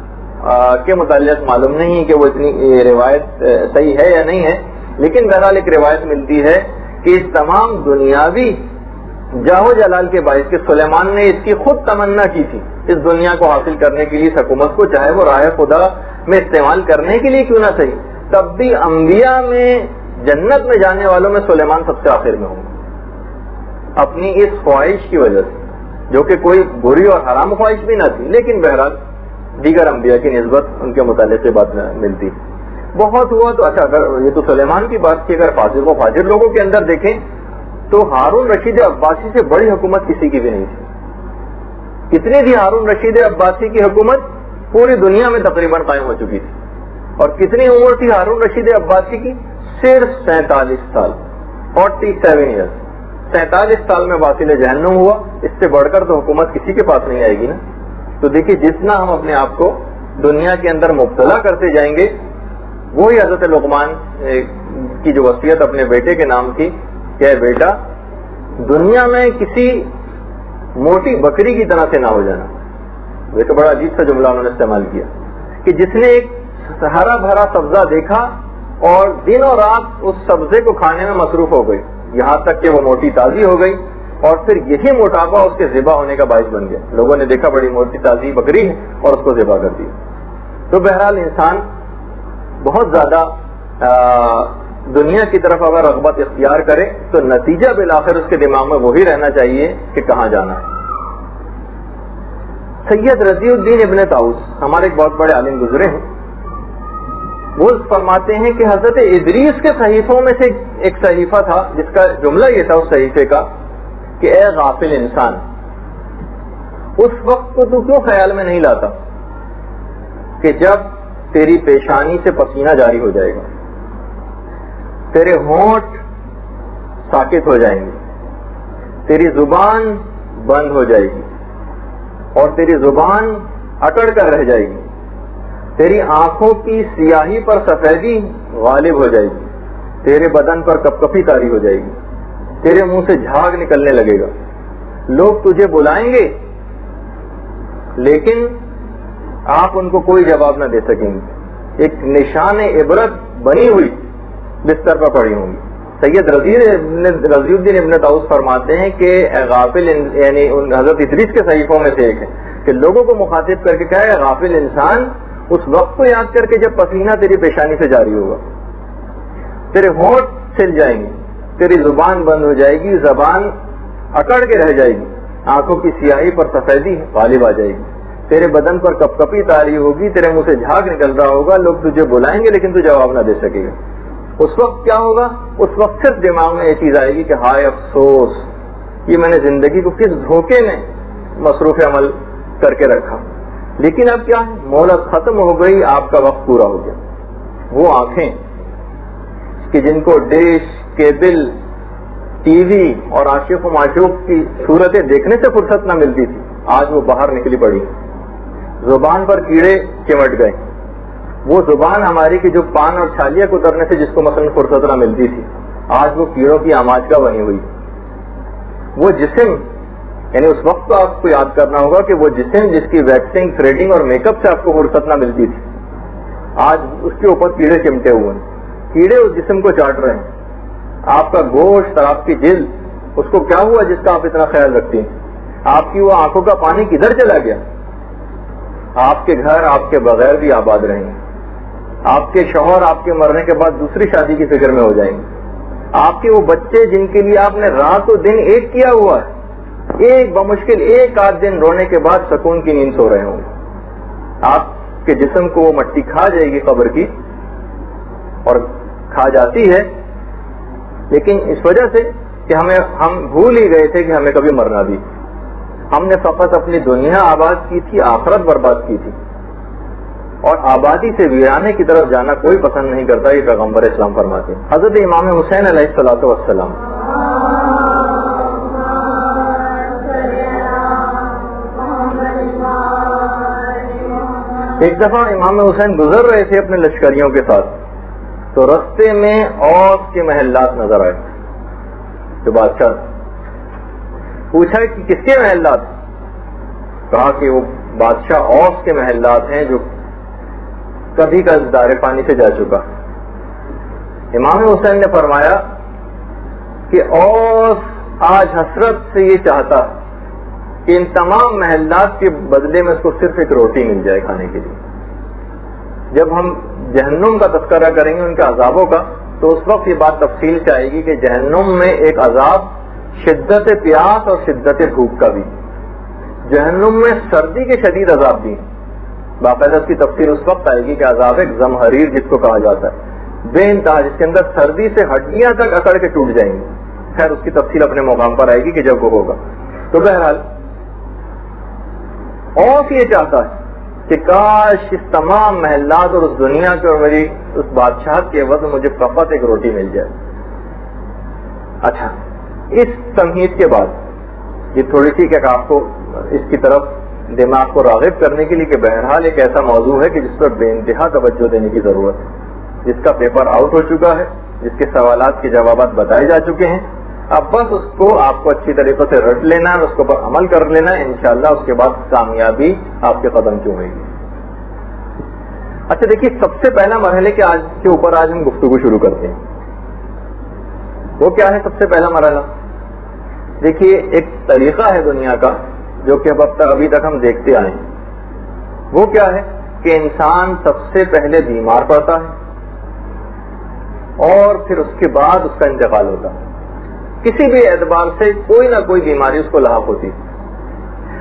کے متعلق معلوم نہیں کہ وہ اتنی روایت صحیح ہے یا نہیں ہے، لیکن بہرحال ایک روایت ملتی ہے کہ اس تمام دنیاوی جاہو جلال کے باعث کہ سلیمان نے اس کی خود تمنا کی تھی اس دنیا کو حاصل کرنے کے لیے، اس حکومت کو، چاہے وہ راہ خدا میں استعمال کرنے کے لیے کیوں نہ صحیح، تب بھی انبیاء میں جنت میں جانے والوں میں سلیمان سب سے آخر میں ہوں گے. اپنی اس خواہش کی وجہ سے، جو کہ کوئی بری اور حرام خواہش بھی نہ تھی، لیکن بہرحال دیگر انبیاء کی نسبت ان کے متعلق سے بات ملتی. بہت ہوا تو اچھا، اگر یہ تو سلیمان کی بات کی، اگر فاجر و فاجر لوگوں کے اندر دیکھیں تو ہارون رشید عباسی سے بڑی حکومت کسی کی بھی نہیں تھی. کتنی تھی ہارون رشید عباسی کی حکومت؟ پوری دنیا میں تقریباً قائم ہو چکی تھی. اور کتنی عمر تھی ہارون رشید عباسی کی؟ صرف 47 سال، 47 ایئرس. 47 سال میں باطل جہنم ہوا. اس سے بڑھ کر تو حکومت کسی کے پاس نہیں آئے گی نا. تو دیکھیے، جتنا ہم اپنے آپ کو دنیا کے اندر مبتلا کرتے جائیں گے، وہی حضرت لقمان کی جو وصیت اپنے بیٹے کے نام تھی کہ بیٹا، دنیا میں کسی موٹی بکری کی طرح سے نہ ہو جانا. یہ تو بڑا عجیب سا جملہ انہوں نے استعمال کیا کہ جس نے ایک ہرا بھرا سبزہ دیکھا اور دن اور رات اس سبزے کو کھانے میں مصروف ہو گئی یہاں تک کہ وہ موٹی تازی ہو گئی اور پھر یہی موٹاپا اس کے ذبح ہونے کا باعث بن گیا. لوگوں نے دیکھا بڑی موٹی تازی بکری ہے اور اس کو ذبح کر دیا. تو بہرحال انسان بہت زیادہ دنیا کی طرف اگر رغبت اختیار کرے تو نتیجہ بالآخر اس کے دماغ میں وہی رہنا چاہیے کہ کہاں جانا ہے. سید رضی الدین ابن طاؤس ہمارے ایک بہت بڑے عالم گزرے ہیں. وہ فرماتے ہیں کہ حضرت ادریس کے صحیفوں میں سے ایک صحیفہ تھا جس کا جملہ یہ تھا اس صحیفے کا کہ اے غافل انسان، اس وقت کو تو کیوں خیال میں نہیں لاتا کہ جب تیری پیشانی سے پسینہ جاری ہو جائے گا، تیرے ہونٹ ساکت ہو جائیں گے، تیری زبان بند ہو جائے گی اور تیری زبان اکڑ کر رہ جائے گی، تیری آنکھوں کی سیاہی پر سفیدی غالب ہو جائے گی، تیرے بدن پر کپکپی طاری ہو جائے گی، تیرے منہ سے جھاگ نکلنے لگے گا، لوگ تجھے بلائیں گے لیکن آپ ان کو کوئی جواب نہ دے سکیں گے، ایک نشان عبرت بنی ہوئی بستر پر پڑی ہوں گی. سید رضی الدین ابن طاؤس فرماتے ہیں کہ غافل یعنی حضرت ادریس کے صحیفوں میں سے ایک ہے کہ لوگوں کو مخاطب کر کے کہا ہے غافل انسان، اس وقت کو یاد کر کے جب پسینہ تیری پیشانی سے جاری ہوگا، تیرے ہونٹ سل جائیں گے، تیری زبان بند ہو جائے گی، زبان اکڑ کے رہ جائے گی، آنکھوں کی سیاہی پر سفیدی غالب آ جائے گی، تیرے بدن پر کپکپی طاری ہوگی، تیرے منہ سے جھاگ نکل رہا ہوگا، لوگ تجھے بلائیں گے لیکن تو جواب نہ دے سکے گا. اس وقت کیا ہوگا؟ اس وقت صرف دماغ میں یہ چیز آئے گی کہ ہائے افسوس، یہ میں نے زندگی کو کس دھوکے میں مصروف عمل کر کے رکھا. لیکن اب کیا ہے؟ مہلت ختم ہو گئی، آپ کا وقت پورا ہو گیا. وہ آنکھیں کہ جن کو ڈش، کیبل، ٹی وی اور عاشق و معشوق کی صورتیں دیکھنے سے فرصت نہ ملتی تھی، آج وہ باہر نکلی پڑی. زبان پر کیڑے چمٹ گئے. وہ زبان ہماری کی جو پان اور چھالیاں کترنے سے جس کو مثلا فرصت نہ ملتی تھی، آج وہ کیڑوں کی آماجگاہ بنی ہوئی. وہ جسم یعنی اس وقت تو آپ کو یاد کرنا ہوگا کہ وہ جسم جس کی ویکسنگ، تھریڈنگ اور میک اپ سے آپ کو فرصت نہ ملتی تھی، آج اس کے اوپر کیڑے چمٹے ہوئے ہیں. کیڑے اس جسم کو چاٹ رہے ہیں. آپ کا گوشت اور آپ کی جلد، اس کو کیا ہوا جس کا آپ اتنا خیال رکھتی ہیں؟ آپ کی وہ آنکھوں کا پانی کدھر چلا گیا؟ آپ کے گھر آپ کے بغیر بھی آباد رہیں گے. آپ کے شوہر آپ کے مرنے کے بعد دوسری شادی کی فکر میں ہو جائیں گے. آپ کے وہ بچے جن کے لیے آپ نے رات و دن ایک کیا ہوا ہے، ایک بمشکل ایک آدھ دن رونے کے بعد سکون کی نیند سو رہے ہوں گے. آپ کے جسم کو وہ مٹی کھا جائے گی قبر کی، اور کھا جاتی ہے، لیکن اس وجہ سے کہ ہم بھول ہی گئے تھے کہ ہمیں کبھی مرنا بھی. ہم نے فقط اپنی دنیا آباد کی تھی، آخرت برباد کی تھی، اور آبادی سے ویرانے کی طرف جانا کوئی پسند نہیں کرتا. یہ پیغمبر اسلام فرماتے ہیں. حضرت امام حسین علیہ الصلوۃ والسلام ایک دفعہ امام حسین گزر رہے تھے اپنے لشکریوں کے ساتھ، تو رستے میں اوس کے محلات نظر آئے. جو بادشاہ پوچھا کہ کس کے محلات؟ کہا کہ وہ بادشاہ اوس کے محلات ہیں جو کبھی کا دار پانی سے جا چکا. امام حسین نے فرمایا کہ اوس آج حسرت سے یہ چاہتا کہ ان تمام محلات کے بدلے میں اس کو صرف ایک روٹی مل جائے کھانے کے لیے. جب ہم جہنم کا تذکرہ کریں گے ان کے عذابوں کا، تو اس وقت یہ بات تفصیل سے آئے گی کہ جہنم میں ایک عذاب شدت پیاس اور شدت بھوک کا بھی. جہنم میں سردی کے شدید عذاب بھی، باقاعدہ اس کی تفصیل اس وقت آئے گی کہ عذاب ایک زمہریر جس کو کہا جاتا ہے، بے انتہا، جس کے اندر سردی سے ہڈیاں تک اکڑ کے ٹوٹ جائیں گی. خیر اس کی تفصیل اپنے مقام پر آئے گی کہ جب وہ ہوگا. تو بہرحال اور یہ چاہتا ہے کہ کاش اس تمام محلات اور اس دنیا کے اور میری اس بادشاہت کے عوض مجھے فقط ایک روٹی مل جائے. اچھا، اس تمہید کے بعد یہ تھوڑی سی کہ آپ کو اس کی طرف دماغ کو راغب کرنے کے لیے کہ بہرحال ایک ایسا موضوع ہے کہ جس پر بے انتہا توجہ دینے کی ضرورت ہے، جس کا پیپر آؤٹ ہو چکا ہے، جس کے سوالات کے جوابات بتائے جا چکے ہیں، اب بس اس کو آپ کو اچھی طریقے سے رٹ لینا ہے، اس کے اوپر عمل کر لینا ہے، انشاءاللہ اس کے بعد کامیابی آپ کے قدم چومے گی۔ اچھا دیکھیے، سب سے پہلا مرحلے کے اوپر آج ہم گفتگو شروع کرتے ہیں۔ وہ کیا ہے سب سے پہلا مرحلہ؟ دیکھیے، ایک طریقہ ہے دنیا کا جو کہ ابھی تک ہم دیکھتے آئے ہیں۔ وہ کیا ہے کہ انسان سب سے پہلے بیمار پڑتا ہے اور پھر اس کے بعد اس کا انتقال ہوتا ہے۔ کسی بھی اعتبار سے کوئی نہ کوئی بیماری اس کو لاحق ہوتی ہے۔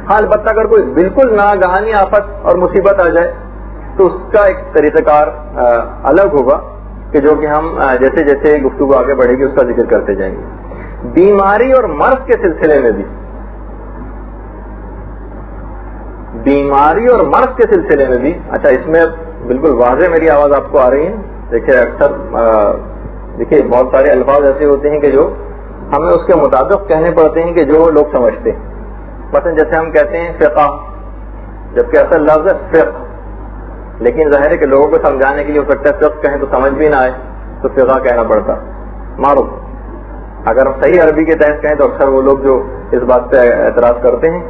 ہاں، البتہ اگر کوئی بالکل ناگہانی آفت اور مصیبت آ جائے تو اس کا ایک طریقہ کار الگ ہوگا کہ جو کہ ہم جیسے جیسے گفتگو آگے بڑھے گی اس کا ذکر کرتے جائیں گے۔ بیماری اور مرض کے سلسلے میں بھی اچھا، اس میں بالکل واضح میری آواز آپ کو آ رہی ہے؟ دیکھیے، اکثر بہت سارے الفاظ ایسے ہوتے ہیں کہ جو ہمیں اس کے مطابق کہنے پڑتے ہیں کہ جو لوگ سمجھتے ہیں۔ مثلا جیسے ہم کہتے ہیں فقہ، جبکہ اصل لفظ ہے فقہ، لیکن ظاہر ہے کہ لوگوں کو سمجھانے کے لیے ہو سکتا ہے فقہ کہیں تو سمجھ بھی نہ آئے تو فقہ کہنا پڑتا۔ معروف، اگر ہم صحیح عربی کے تحت کہیں تو اکثر وہ لوگ جو اس بات پہ اعتراض کرتے ہیں،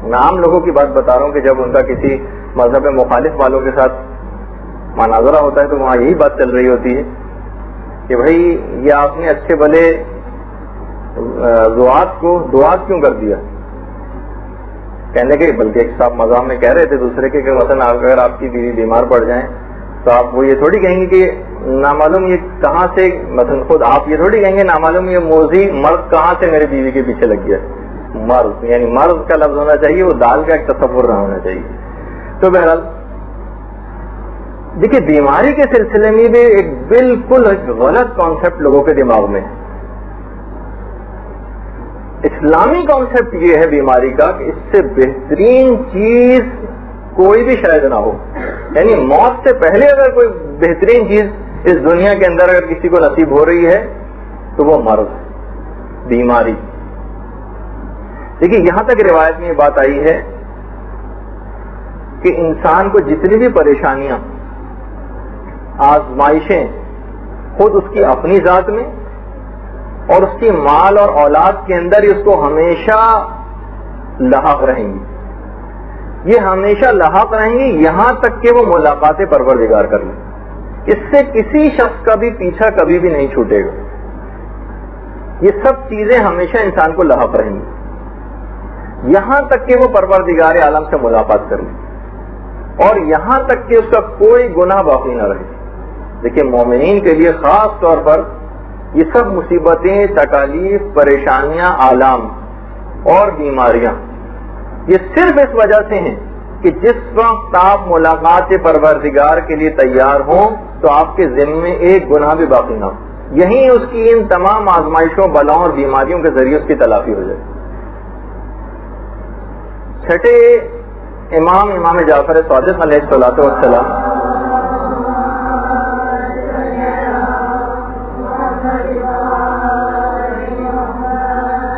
میں عام لوگوں کی بات بتا رہا ہوں کہ جب ان کا کسی مذہب مخالف والوں کے ساتھ مناظرہ ہوتا ہے تو وہاں یہی بات چل رہی ہوتی ہے کہ بھائی یہ آپ نے اچھے بھلے دعات کو دعات کیوں کر دیا؟ کہنے کے بلکہ ایک صاحب مذاق میں کہہ رہے تھے دوسرے کے کہ مثلا اگر آپ کی بیوی بیمار پڑ جائیں تو آپ وہ یہ تھوڑی کہیں گے کہ نامعلوم یہ کہاں سے، مثلا خود آپ یہ تھوڑی کہیں گے نامعلوم یہ موذی مرض کہاں سے میرے بیوی کے پیچھے لگ گیا۔ مرض یعنی مرض کا لفظ ہونا چاہیے، وہ دال کا ایک تصور نہ ہونا چاہیے۔ تو بہرحال دیکھیے، بیماری کے سلسلے میں بھی ایک بالکل غلط کانسیپٹ لوگوں کے دماغ میں ہے۔ اسلامی کانسیپٹ یہ ہے بیماری کا کہ اس سے بہترین چیز کوئی بھی شاید نہ ہو، یعنی موت سے پہلے اگر کوئی بہترین چیز اس دنیا کے اندر اگر کسی کو نصیب ہو رہی ہے تو وہ مرض، بیماری۔ دیکھیے، یہاں تک روایت میں یہ بات آئی ہے کہ انسان کو جتنی بھی پریشانیاں، آزمائشیں خود اس کی اپنی ذات میں اور اس کی مال اور اولاد کے اندر ہی اس کو ہمیشہ لاحق رہیں گی، یہ ہمیشہ لاحق رہیں گی یہاں تک کہ وہ ملاقات پروردگار کر لیں۔ اس سے کسی شخص کا بھی پیچھا کبھی بھی نہیں چھوٹے گا، یہ سب چیزیں ہمیشہ انسان کو لاحق رہیں گی یہاں تک کہ وہ پروردگار عالم سے ملاقات کر لیں اور یہاں تک کہ اس کا کوئی گناہ باقی نہ رہے۔ دیکھیے، مومنین کے لیے خاص طور پر یہ سب مصیبتیں، تکالیف، پریشانیاں، آلام اور بیماریاں یہ صرف اس وجہ سے ہیں کہ جس وقت آپ ملاقات پروردگار کے لیے تیار ہوں تو آپ کے ذمے میں ایک گناہ بھی باقی نہ ہو، یہیں اس کی ان تمام آزمائشوں، بلاؤں اور بیماریوں کے ذریعے اس کی تلافی ہو جائے۔ چھٹے امام جعفر صادق علیہ الصلوۃ والسلام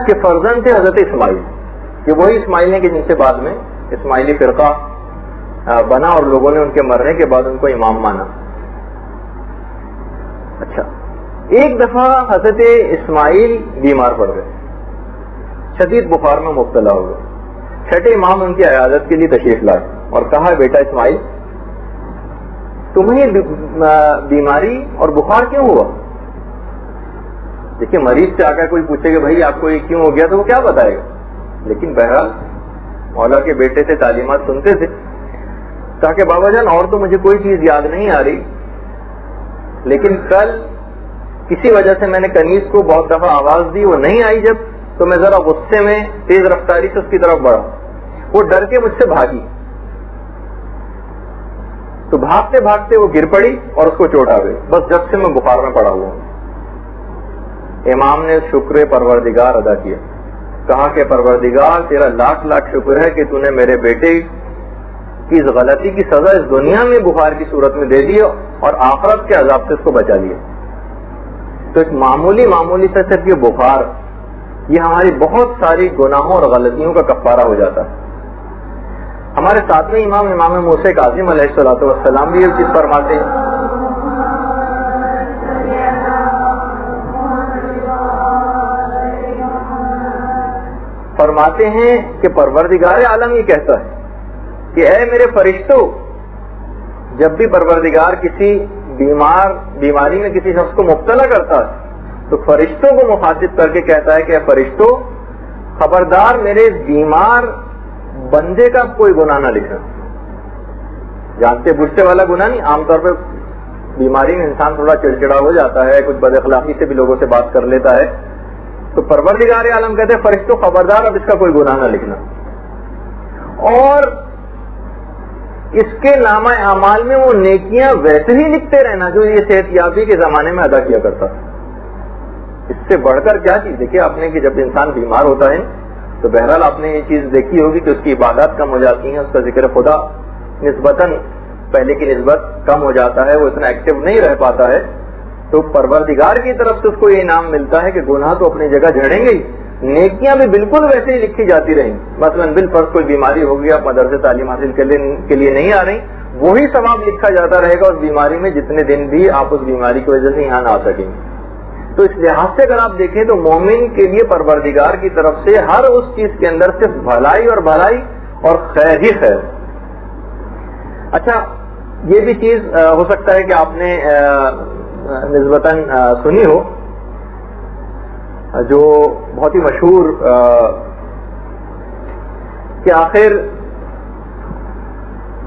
کے فرزند تھے حضرت اسماعیل، کہ وہی اسماعیل ہیں کہ جن سے بعد میں اسماعیلی فرقہ بنا اور لوگوں نے ان کے مرنے کے بعد ان کو امام مانا۔ اچھا، ایک دفعہ حضرت اسماعیل بیمار پڑ گئے، شدید بخار میں مبتلا ہو گئے۔ چھٹے امام ان کی عیادت کے لیے تشریف لائے اور کہا، بیٹا اسماعیل، تمہیں بیماری اور بخار کیوں ہوا؟ دیکھیے، مریض سے آ کر کوئی پوچھے کہ بھائی آپ کو یہ کیوں ہو گیا تو وہ کیا بتائے گا، لیکن بہرحال مولا کے بیٹے سے تعلیمات سنتے تھے۔ کہا کہ بابا جان، اور تو مجھے کوئی چیز یاد نہیں آ رہی، لیکن کل کسی وجہ سے میں نے کنیز کو بہت دفعہ آواز دی، وہ نہیں آئی جب، تو میں ذرا غصے میں تیز رفتاری سے اس کی طرف بڑھا، وہ ڈر کے مجھ سے بھاگی، تو بھاگتے بھاگتے وہ گر پڑی اور اس کو چوٹ آ گئی، بس جب سے میں بخار میں پڑا ہوا ہوں۔ امام نے شکر پروردگار ادا کیا، کہا کہ پروردگار تیرا لاکھ لاکھ شکر ہے کہ تو نے میرے بیٹے کی اس غلطی کی سزا اس دنیا میں بخار کی صورت میں دے دی اور آخرت کے عذاب سے اس کو بچا لیا۔ تو ایک معمولی سے صرف یہ بخار، یہ ہماری بہت ساری گناہوں اور غلطیوں کا کفارہ ہو جاتا ہے۔ ہمارے ساتھ میں امام موسیٰ کاظم علیہ الصلوۃ والسلام بھی یہ چیز فرماتے ہیں فرماتے ہیں کہ پروردگار عالم یہ کہتا ہے کہ اے میرے فرشتوں، جب بھی پروردگار کسی بیماری میں کسی شخص کو مبتلا کرتا ہے تو فرشتوں کو مخاطب کر کے کہتا ہے کہ اے فرشتوں، خبردار میرے بیمار بندے کا کوئی گناہ نہ لکھنا. جانتے بوجھتے والا گناہ نہیں. عام طور پہ بیماری میں انسان تھوڑا چڑچڑا ہو جاتا ہے، کچھ بد اخلاقی سے بھی لوگوں سے بات کر لیتا ہے، تو پروردگار عالم کہتے ہیں فرشتوں خبردار اب اس کا کوئی گناہ نہ لکھنا، اور اس کے نامہ اعمال میں وہ نیکیاں ویسے ہی لکھتے رہنا جو یہ صحت یابی کے زمانے میں ادا کیا کرتا. اس سے بڑھ کر کیا چیز دیکھیے آپ نے کہ جب انسان بیمار ہوتا ہے تو بہرحال آپ نے یہ چیز دیکھی ہوگی کہ اس کی عبادات کم ہو جاتی ہیں، اس کا ذکر خدا نسبتاً پہلے کی نسبت کم ہو جاتا ہے، وہ اتنا ایکٹیو نہیں رہ پاتا ہے. تو پروردگار کی طرف سے اس کو یہ انعام ملتا ہے کہ گناہ تو اپنی جگہ جھڑیں گے ہی، نیکیاں بھی بالکل ویسے ہی لکھی جاتی رہیں. مثلاً بالفرض کوئی بیماری ہوگی، آپ مدرسے تعلیم حاصل کے لیے نہیں آ رہی، وہی ثواب لکھا جاتا رہے گا اس بیماری میں جتنے دن بھی آپ اس بیماری کی وجہ سے یہاں نہ آ سکیں گے. تو اس لحاظ سے اگر آپ دیکھیں تو مومن کے لیے پروردگار کی طرف سے ہر اس چیز کے اندر صرف بھلائی اور خیر ہی خیر. اچھا، یہ بھی چیز ہو سکتا ہے کہ آپ نے نسبتاً سنی ہو، جو بہت ہی مشہور کہ آخر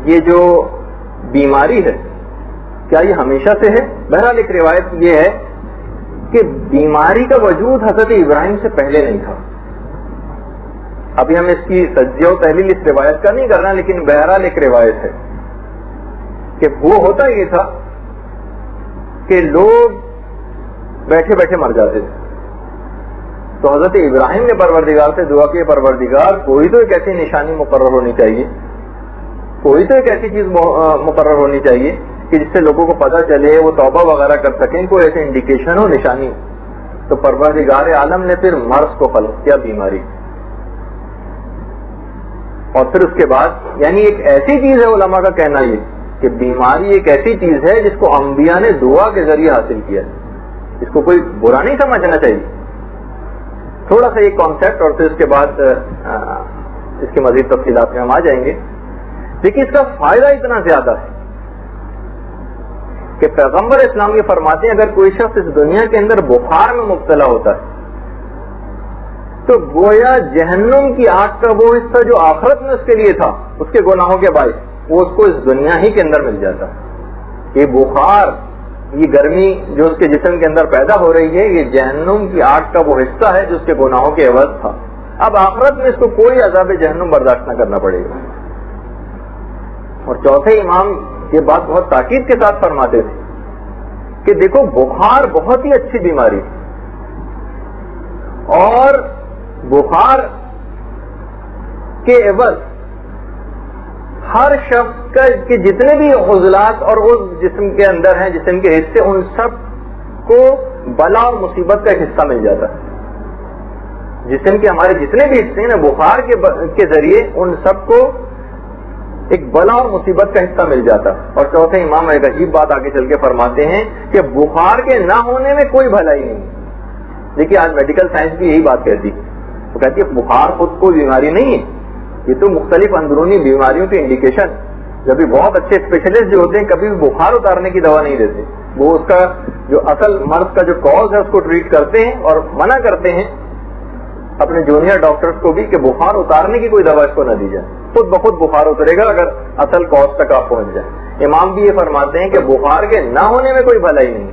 یہ جو بیماری ہے کیا یہ ہمیشہ سے ہے؟ بہرحال ایک روایت یہ ہے کہ بیماری کا وجود حضرت ابراہیم سے پہلے نہیں تھا. ابھی ہم اس کی تجزیہ و تحلیل اس روایت کا نہیں کرنا، لیکن بہرحال ایک روایت ہے کہ وہ ہوتا یہ تھا کہ لوگ بیٹھے بیٹھے مر جاتے تھے. تو حضرت ابراہیم نے پروردگار سے دعا کی، پروردگار کوئی تو ایک ایسی نشانی مقرر ہونی چاہیے، کوئی تو ایک ایسی چیز مقرر ہونی چاہیے کہ جس سے لوگوں کو پتہ چلے، وہ توبہ وغیرہ کر سکیں، کوئی ایسی انڈیکیشن ہو، نشانی ہو. تو پروردگار عالم نے پھر مرض کو خلق کیا، بیماری. اور پھر اس کے بعد یعنی ایک ایسی چیز ہے، علماء کا کہنا یہ کہ بیماری ایک ایسی چیز ہے جس کو انبیاء نے دعا کے ذریعے حاصل کیا ہے. اس کو کوئی برا نہیں سمجھنا چاہیے. تھوڑا سا یہ کانسیپٹ اور پھر اس کے بعد اس کی مزید تفصیلات میں ہم آ جائیں گے. لیکن اس کا فائدہ اتنا زیادہ ہے کہ پیغمبر اسلام یہ فرماتے ہیں اگر کوئی شخص اس دنیا کے اندر بخار میں مبتلا ہوتا ہے تو گویا جہنم کی آگ کا وہ حصہ جو آخرت میں اس کے لیے تھا اس کے گناہوں کے باعث وہ اس کو اس دنیا ہی کے اندر مل جاتا ہے. یہ بخار، یہ گرمی جو اس کے جسم کے اندر پیدا ہو رہی ہے، یہ جہنم کی آگ کا وہ حصہ ہے جو اس کے گناہوں کے عوض تھا. اب آخرت میں اس کو کوئی عذاب جہنم برداشت نہ کرنا پڑے گا. اور چوتھے امام یہ بات بہت تاکید کے ساتھ فرماتے تھے کہ دیکھو بخار بہت ہی اچھی بیماری اور بخار کے عوض ہر شخص کا کے جتنے بھی عضلات اور اس جسم کے اندر ہیں، جسم کے حصے، ان سب کو بلا اور مصیبت کا ایک حصہ مل جاتا ہے. جسم کے ہمارے جتنے بھی حصے ہیں بخار کے ذریعے ان سب کو ایک بلا اور مصیبت کا حصہ مل جاتا ہے. اور چوتھے امام ایک عجیب بات آگے چل کے فرماتے ہیں کہ بخار کے نہ ہونے میں کوئی بھلائی نہیں. دیکھیے آج میڈیکل سائنس بھی یہی بات کہتی ہے، وہ کہتی ہے بخار خود کوئی بیماری نہیں ہے، یہ تو مختلف اندرونی بیماریوں کی انڈیکیشن. جب بھی بہت اچھے اسپیشلسٹ جو ہوتے ہیں کبھی بھی بخار اتارنے کی دوا نہیں دیتے، وہ اس کا جو اصل مرض کا جو کاز ہے اس کو ٹریٹ کرتے ہیں اور منع کرتے ہیں اپنے جونیئر ڈاکٹرز کو بھی کہ بخار اتارنے کی کوئی دوا اس کو نہ دی جائے، خود بخود بخار اترے گا اگر اصل کاز تک آپ پہنچ جائیں. امام بھی یہ فرماتے ہیں کہ بخار کے نہ ہونے میں کوئی بھلائی نہیں.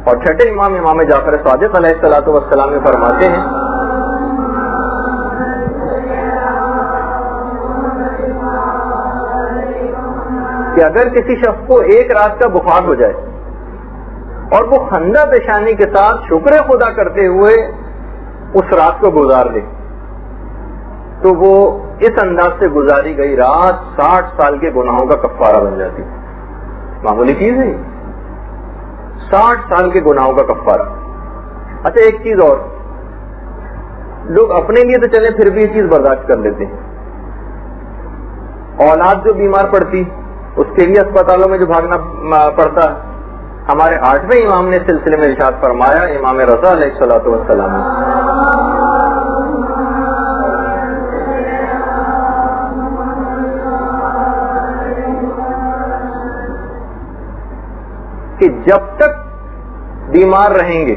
اور چھٹے امام جعفر صادق علیہ الصلوۃ والسلام میں فرماتے ہیں کہ اگر کسی شخص کو ایک رات کا بخار ہو جائے اور وہ خندہ پیشانی کے ساتھ شکر خدا کرتے ہوئے اس رات کو گزار دے تو وہ اس انداز سے گزاری گئی رات 60 سال کے گناہوں کا کفارہ بن جاتی. معمولی چیز ہے 60 سال کے گناہوں کا کفارہ. اچھا ایک چیز اور، لوگ اپنے لیے تو چلیں پھر بھی یہ چیز برداشت کر لیتے ہیں، اولاد جو بیمار پڑتی اس کے لیے اسپتالوں میں جو بھاگنا پڑتا ہے. ہمارے 8ویں امام نے سلسلے میں ارشاد فرمایا، امام رضا علیہ الصلوۃ والسلام، کہ جب تک بیمار رہیں گے.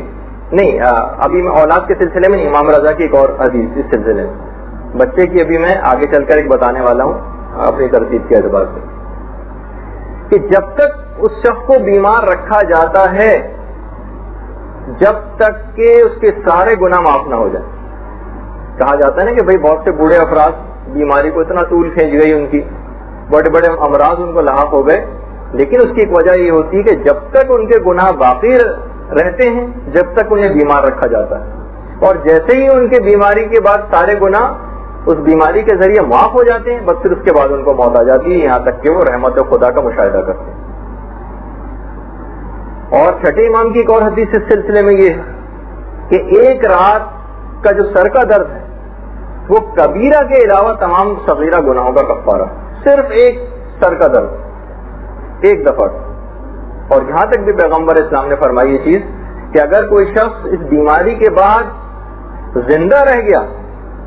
نہیں، ابھی میں اولاد کے سلسلے میں امام رضا کی ایک اور حدیث اس سلسلے میں، بچے کی ابھی میں آگے چل کر ایک بتانے والا ہوں اپنی ترتیب کے اعتبار سے، کہ جب تک اس شخص کو بیمار رکھا جاتا ہے جب تک کہ اس کے سارے گناہ معاف نہ ہو جائیں. کہا جاتا ہے نا کہ بھئی بہت سے بوڑھے افراد بیماری کو اتنا طول کھینچ گئی، ان کی بڑے بڑے امراض ان کو لاحق ہو گئے، لیکن اس کی ایک وجہ یہ ہوتی ہے کہ جب تک ان کے گناہ باقی رہتے ہیں جب تک انہیں بیمار رکھا جاتا ہے، اور جیسے ہی ان کے بیماری کے بعد سارے گناہ اس بیماری کے ذریعے معاف ہو جاتے ہیں، بس پھر اس کے بعد ان کو موت آ جاتی ہے، یہاں تک کہ وہ رحمت خدا کا مشاہدہ کرتے ہیں. اور چھٹے امام کی ایک اور حدیث اس سلسلے میں یہ ہے کہ ایک رات کا جو سر کا درد ہے وہ کبیرہ کے علاوہ تمام صغیرہ گناہوں کا کفارہ. صرف ایک سر کا درد ایک دفعہ. اور یہاں تک بھی پیغمبر اسلام نے فرمائی یہ چیز کہ اگر کوئی شخص اس بیماری کے بعد زندہ رہ گیا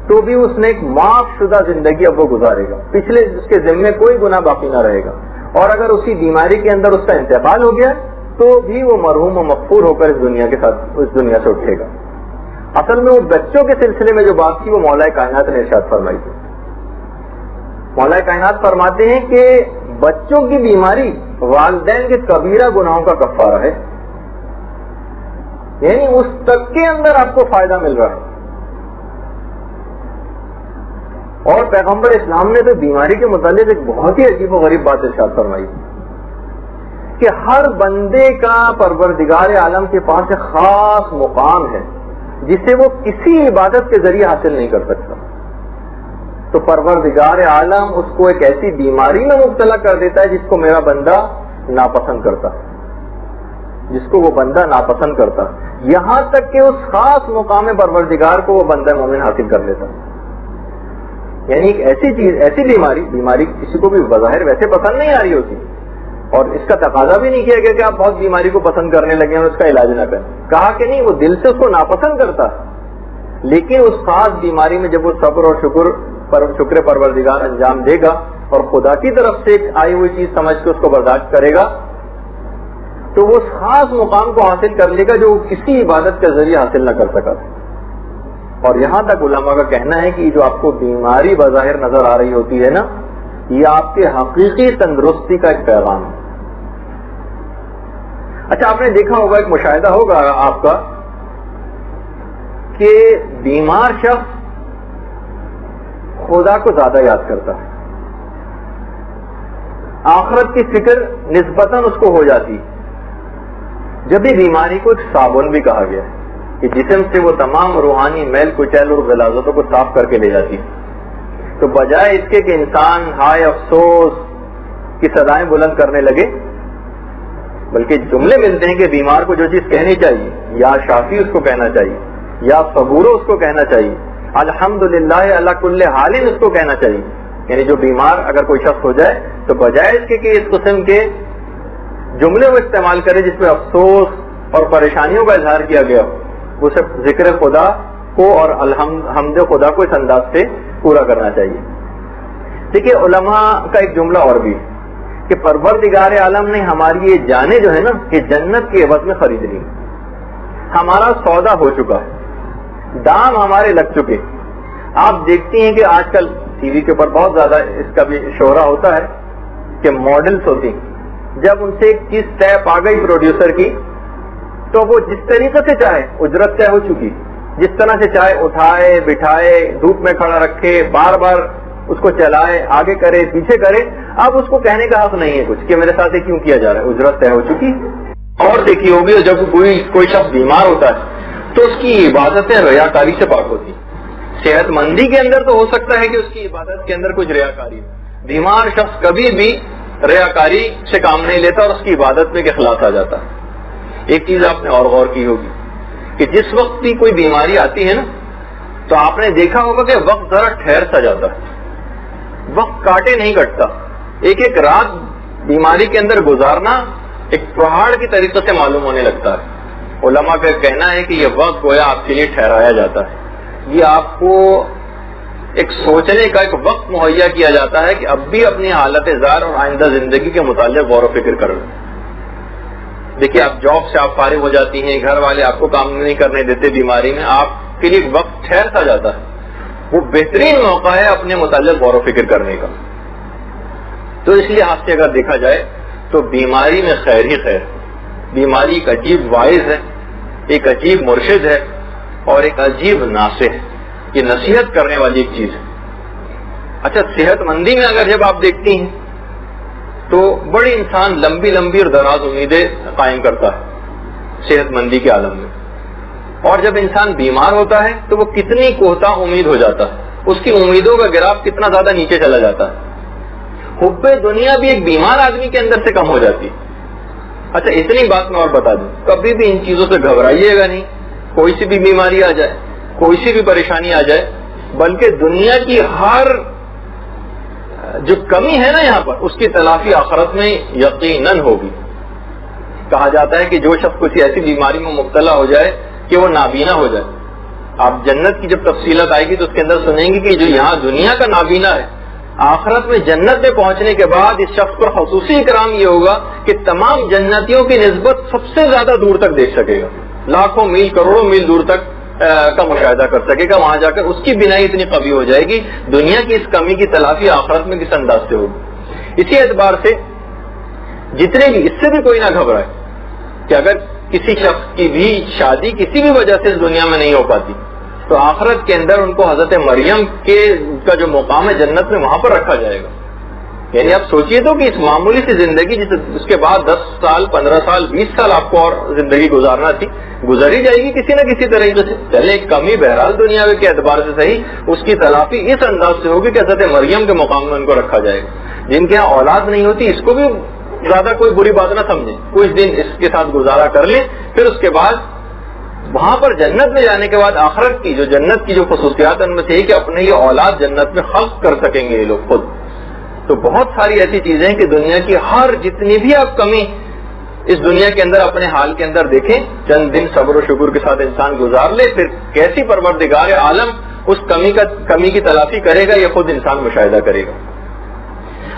تو بھی اس نے ایک معاف شدہ زندگی اب وہ گزارے گا، پچھلے اس کے ذمے کوئی گناہ باقی نہ رہے گا. اور اگر اسی بیماری کے اندر اس کا انتقال ہو گیا تو بھی وہ مرحوم و مغفور ہو کر اس دنیا کے ساتھ اس دنیا سے اٹھے گا. اصل میں وہ بچوں کے سلسلے میں جو بات تھی وہ مولا کائنات نے ارشاد فرمائی تھی. مولا کائنات فرماتے ہیں کہ بچوں کی بیماری والدین کے کبیرہ گناہوں کا کفارہ ہے، یعنی اس تک کے اندر آپ کو فائدہ مل رہا ہے. اور پیغمبر اسلام نے تو بیماری کے متعلق ایک بہت ہی عجیب و غریب بات ارشاد فرمائی کہ ہر بندے کا پروردگار عالم کے پاس ایک خاص مقام ہے جسے وہ کسی عبادت کے ذریعے حاصل نہیں کر سکتا. تو پروردگار عالم اس کو ایک ایسی بیماری میں مبتلا کر دیتا ہے جس کو میرا بندہ ناپسند کرتا ہے، جس کو وہ بندہ ناپسند کرتا ہے، یہاں تک کہ اس خاص مقام پروردگار کو وہ بندہ مومن حاصل کر لیتا ہے. یعنی ایک ایسی چیز، ایسی بیماری کسی کو بھی بظاہر ویسے پسند نہیں آ رہی ہوتی، اور اس کا تقاضا بھی نہیں کیا گیا کہ آپ بہت بیماری کو پسند کرنے لگے اور اس کا علاج نہ کریں. کہا کہ نہیں، وہ دل سے اس کو ناپسند کرتا ہے، لیکن اس خاص بیماری میں جب وہ صبر اور شکر پروردگار انجام دے گا اور خدا کی طرف سے ایک آئی ہوئی چیز سمجھ کے اس کو برداشت کرے گا تو وہ اس خاص مقام کو حاصل کر لے گا جو کسی عبادت کے ذریعے حاصل نہ کر سکا. اور یہاں تک علماء کا کہنا ہے کہ جو آپ کو بیماری بظاہر نظر آ رہی ہوتی ہے نا، یہ آپ کے حقیقی تندرستی کا ایک پیغام ہے. اچھا، آپ نے دیکھا ہوگا، ایک مشاہدہ ہوگا آپ کا کہ بیمار شخص خدا کو زیادہ یاد کرتا ہے، آخرت کی فکر نسبتاً اس کو ہو جاتی. جب بھی بیماری کو ایک صابن بھی کہا گیا ہے کہ جسم سے وہ تمام روحانی میل کچیل اور غلاظتوں کو صاف کر کے لے جاتی ہے، تو بجائے اس کے کہ انسان ہائے افسوس کی صدائیں بلند کرنے لگے، بلکہ جملے ملتے ہیں کہ بیمار کو جو چیز کہنی چاہیے، یا شافی اس کو کہنا چاہیے، یا صبورو اس کو کہنا چاہیے، الحمدللہ اللہ کل حال اس کو کہنا چاہیے. یعنی جو بیمار اگر کوئی شخص ہو جائے تو بجائے اس کے کہ اس قسم کے جملے وہ استعمال کرے جس میں افسوس اور پریشانیوں کا اظہار کیا گیا، وہ صرف ذکر خدا کو اور حمد خدا کو اس انداز سے پورا کرنا چاہیے. دیکھیے، علماء کا ایک جملہ اور بھی کہ پروردگار عالم نے ہماری یہ جانیں جو ہے نا کہ جنت کے عوض میں خرید لی، ہمارا سودا ہو چکا، دام ہمارے لگ چکے. آپ دیکھتی ہیں کہ آج کل ٹی وی کے اوپر بہت زیادہ اس کا بھی شہرا ہوتا ہے کہ ماڈلز ہوتی ہیں، جب ان سے ایک چیز طے پا گئی پروڈیوسر کی تو وہ جس طریقے سے چاہے، اجرت طے ہو چکی، جس طرح سے چاہے اٹھائے بٹھائے، دھوپ میں کھڑا رکھے، بار بار اس کو چلائے، آگے کرے پیچھے کرے. اب اس کو کہنے کا حق نہیں ہے کچھ کہ میرے ساتھ کیوں کیا جا رہا ہے، اجرت طے ہو چکی. اور دیکھی ہوگی جب کوئی شخص بیمار ہوتا ہے تو اس کی عبادتیں ریاکاری سے پاک ہوتی. صحت مندی کے اندر تو ہو سکتا ہے کہ اس کی عبادت کے اندر کچھ ریاکاری ہو، بیمار شخص کبھی بھی ریاکاری سے کام نہیں لیتا اور اس کی عبادت میں اخلاص آ جاتا ہے. ایک چیز آپ نے اور غور کی ہوگی کہ جس وقت بھی کوئی بیماری آتی ہے نا تو آپ نے دیکھا ہوگا کہ وقت ذرا ٹھہر سا جاتا ہے، وقت کاٹے نہیں کٹتا. ایک ایک رات بیماری کے اندر گزارنا ایک پہاڑ کی طریقے سے معلوم ہونے لگتا ہے. علماء کا کہنا ہے کہ یہ وقت گویا آپ کے لیے ٹھہرایا جاتا ہے، یہ آپ کو ایک سوچنے کا ایک وقت مہیا کیا جاتا ہے کہ اب بھی اپنی حالت زار اور آئندہ زندگی کے متعلق غور و فکر کرو. دیکھیے آپ جاب سے آپ فارغ ہو جاتی ہیں, گھر والے آپ کو کام نہیں کرنے دیتے, بیماری میں آپ کے لیے وقت ٹھہر سا جاتا ہے, وہ بہترین موقع ہے اپنے متعلق غور و فکر کرنے کا. تو اس لحاظ سے اگر دیکھا جائے تو بیماری میں خیر ہی خیر. بیماری ایک عجیب واعظ ہے, ایک عجیب مرشد ہے, اور ایک عجیب ناصح ہے. یہ نصیحت کرنے والی ایک چیز ہے. اچھا, صحت مندی میں اگر جب آپ دیکھتی ہیں تو بڑی انسان لمبی لمبی اور دراز امیدیں قائم کرتا ہے صحت مندی کے عالم میں, اور جب انسان بیمار ہوتا ہے تو وہ کتنی کوتاہ امید ہو جاتا ہے, اس کی امیدوں کا گراف کتنا زیادہ نیچے چلا جاتا ہے. حب دنیا بھی ایک بیمار آدمی کے اندر سے کم ہو جاتی ہے. اچھا, اتنی بات میں اور بتا دوں, کبھی بھی ان چیزوں سے گھبرائیے گا نہیں. کوئی سی بھی بیماری آ جائے, کوئی سی بھی پریشانی آ جائے, بلکہ دنیا کی ہر جو کمی ہے نا یہاں پر, اس کی تلافی آخرت میں یقیناً ہوگی. کہا جاتا ہے کہ جو شخص کسی ایسی بیماری میں مبتلا ہو جائے کہ وہ نابینا ہو جائے, آپ جنت کی جب تفصیلات آئے گی تو اس کے اندر سنیں گے کہ جو یہاں دنیا کا نابینا ہے, آخرت میں جنت میں پہنچنے کے بعد اس شخص پر خصوصی اکرام یہ ہوگا کہ تمام جنتیوں کی نسبت سب سے زیادہ دور تک دیکھ سکے گا, لاکھوں میل کروڑوں میل دور تک کا مشاہدہ کر سکے گا. وہاں جا کر اس کی بینائی اتنی قوی ہو جائے گی, دنیا کی اس کمی کی تلافی آخرت میں کس انداز سے ہوگی. اسی اعتبار سے جتنے بھی, اس سے بھی کوئی نہ گھبرائے کہ اگر کسی شخص کی بھی شادی کسی بھی وجہ سے اس دنیا میں نہیں ہو پاتی تو آخرت کے اندر ان کو حضرت مریم کا جو مقام ہے جنت میں وہاں پر رکھا جائے گا. یعنی آپ سوچیے تو کہ اس معمولی سی زندگی جس اس کے بعد 10 سال 15 سال 20 سال آپ کو اور زندگی گزارنا تھی, گزر ہی جائے گی کسی نہ کسی طریقے سے. چلے ایک کمی بہرحال دنیا کے اعتبار سے صحیح, اس کی تلافی اس انداز سے ہوگی کہ حضرت مریم کے مقام میں ان کو رکھا جائے گا. جن کے یہاں اولاد نہیں ہوتی اس کو بھی زیادہ کوئی بری بات نہ سمجھیں, کچھ دن اس کے ساتھ گزارا کر لیں, پھر اس کے بعد وہاں پر جنت میں جانے کے بعد آخرت کی جو جنت کی جو خصوصیات ان میں سے کہ اپنے یہ اولاد جنت میں خلق کر سکیں گے یہ لوگ خود. تو بہت ساری ایسی چیزیں ہیں کہ دنیا کی ہر جتنی بھی آپ کمی اس دنیا کے اندر اپنے حال کے اندر دیکھیں, چند دن صبر و شکر کے ساتھ انسان گزار لے, پھر کیسی پروردگار عالم اس کمی کی تلافی کرے گا یہ خود انسان مشاہدہ کرے گا.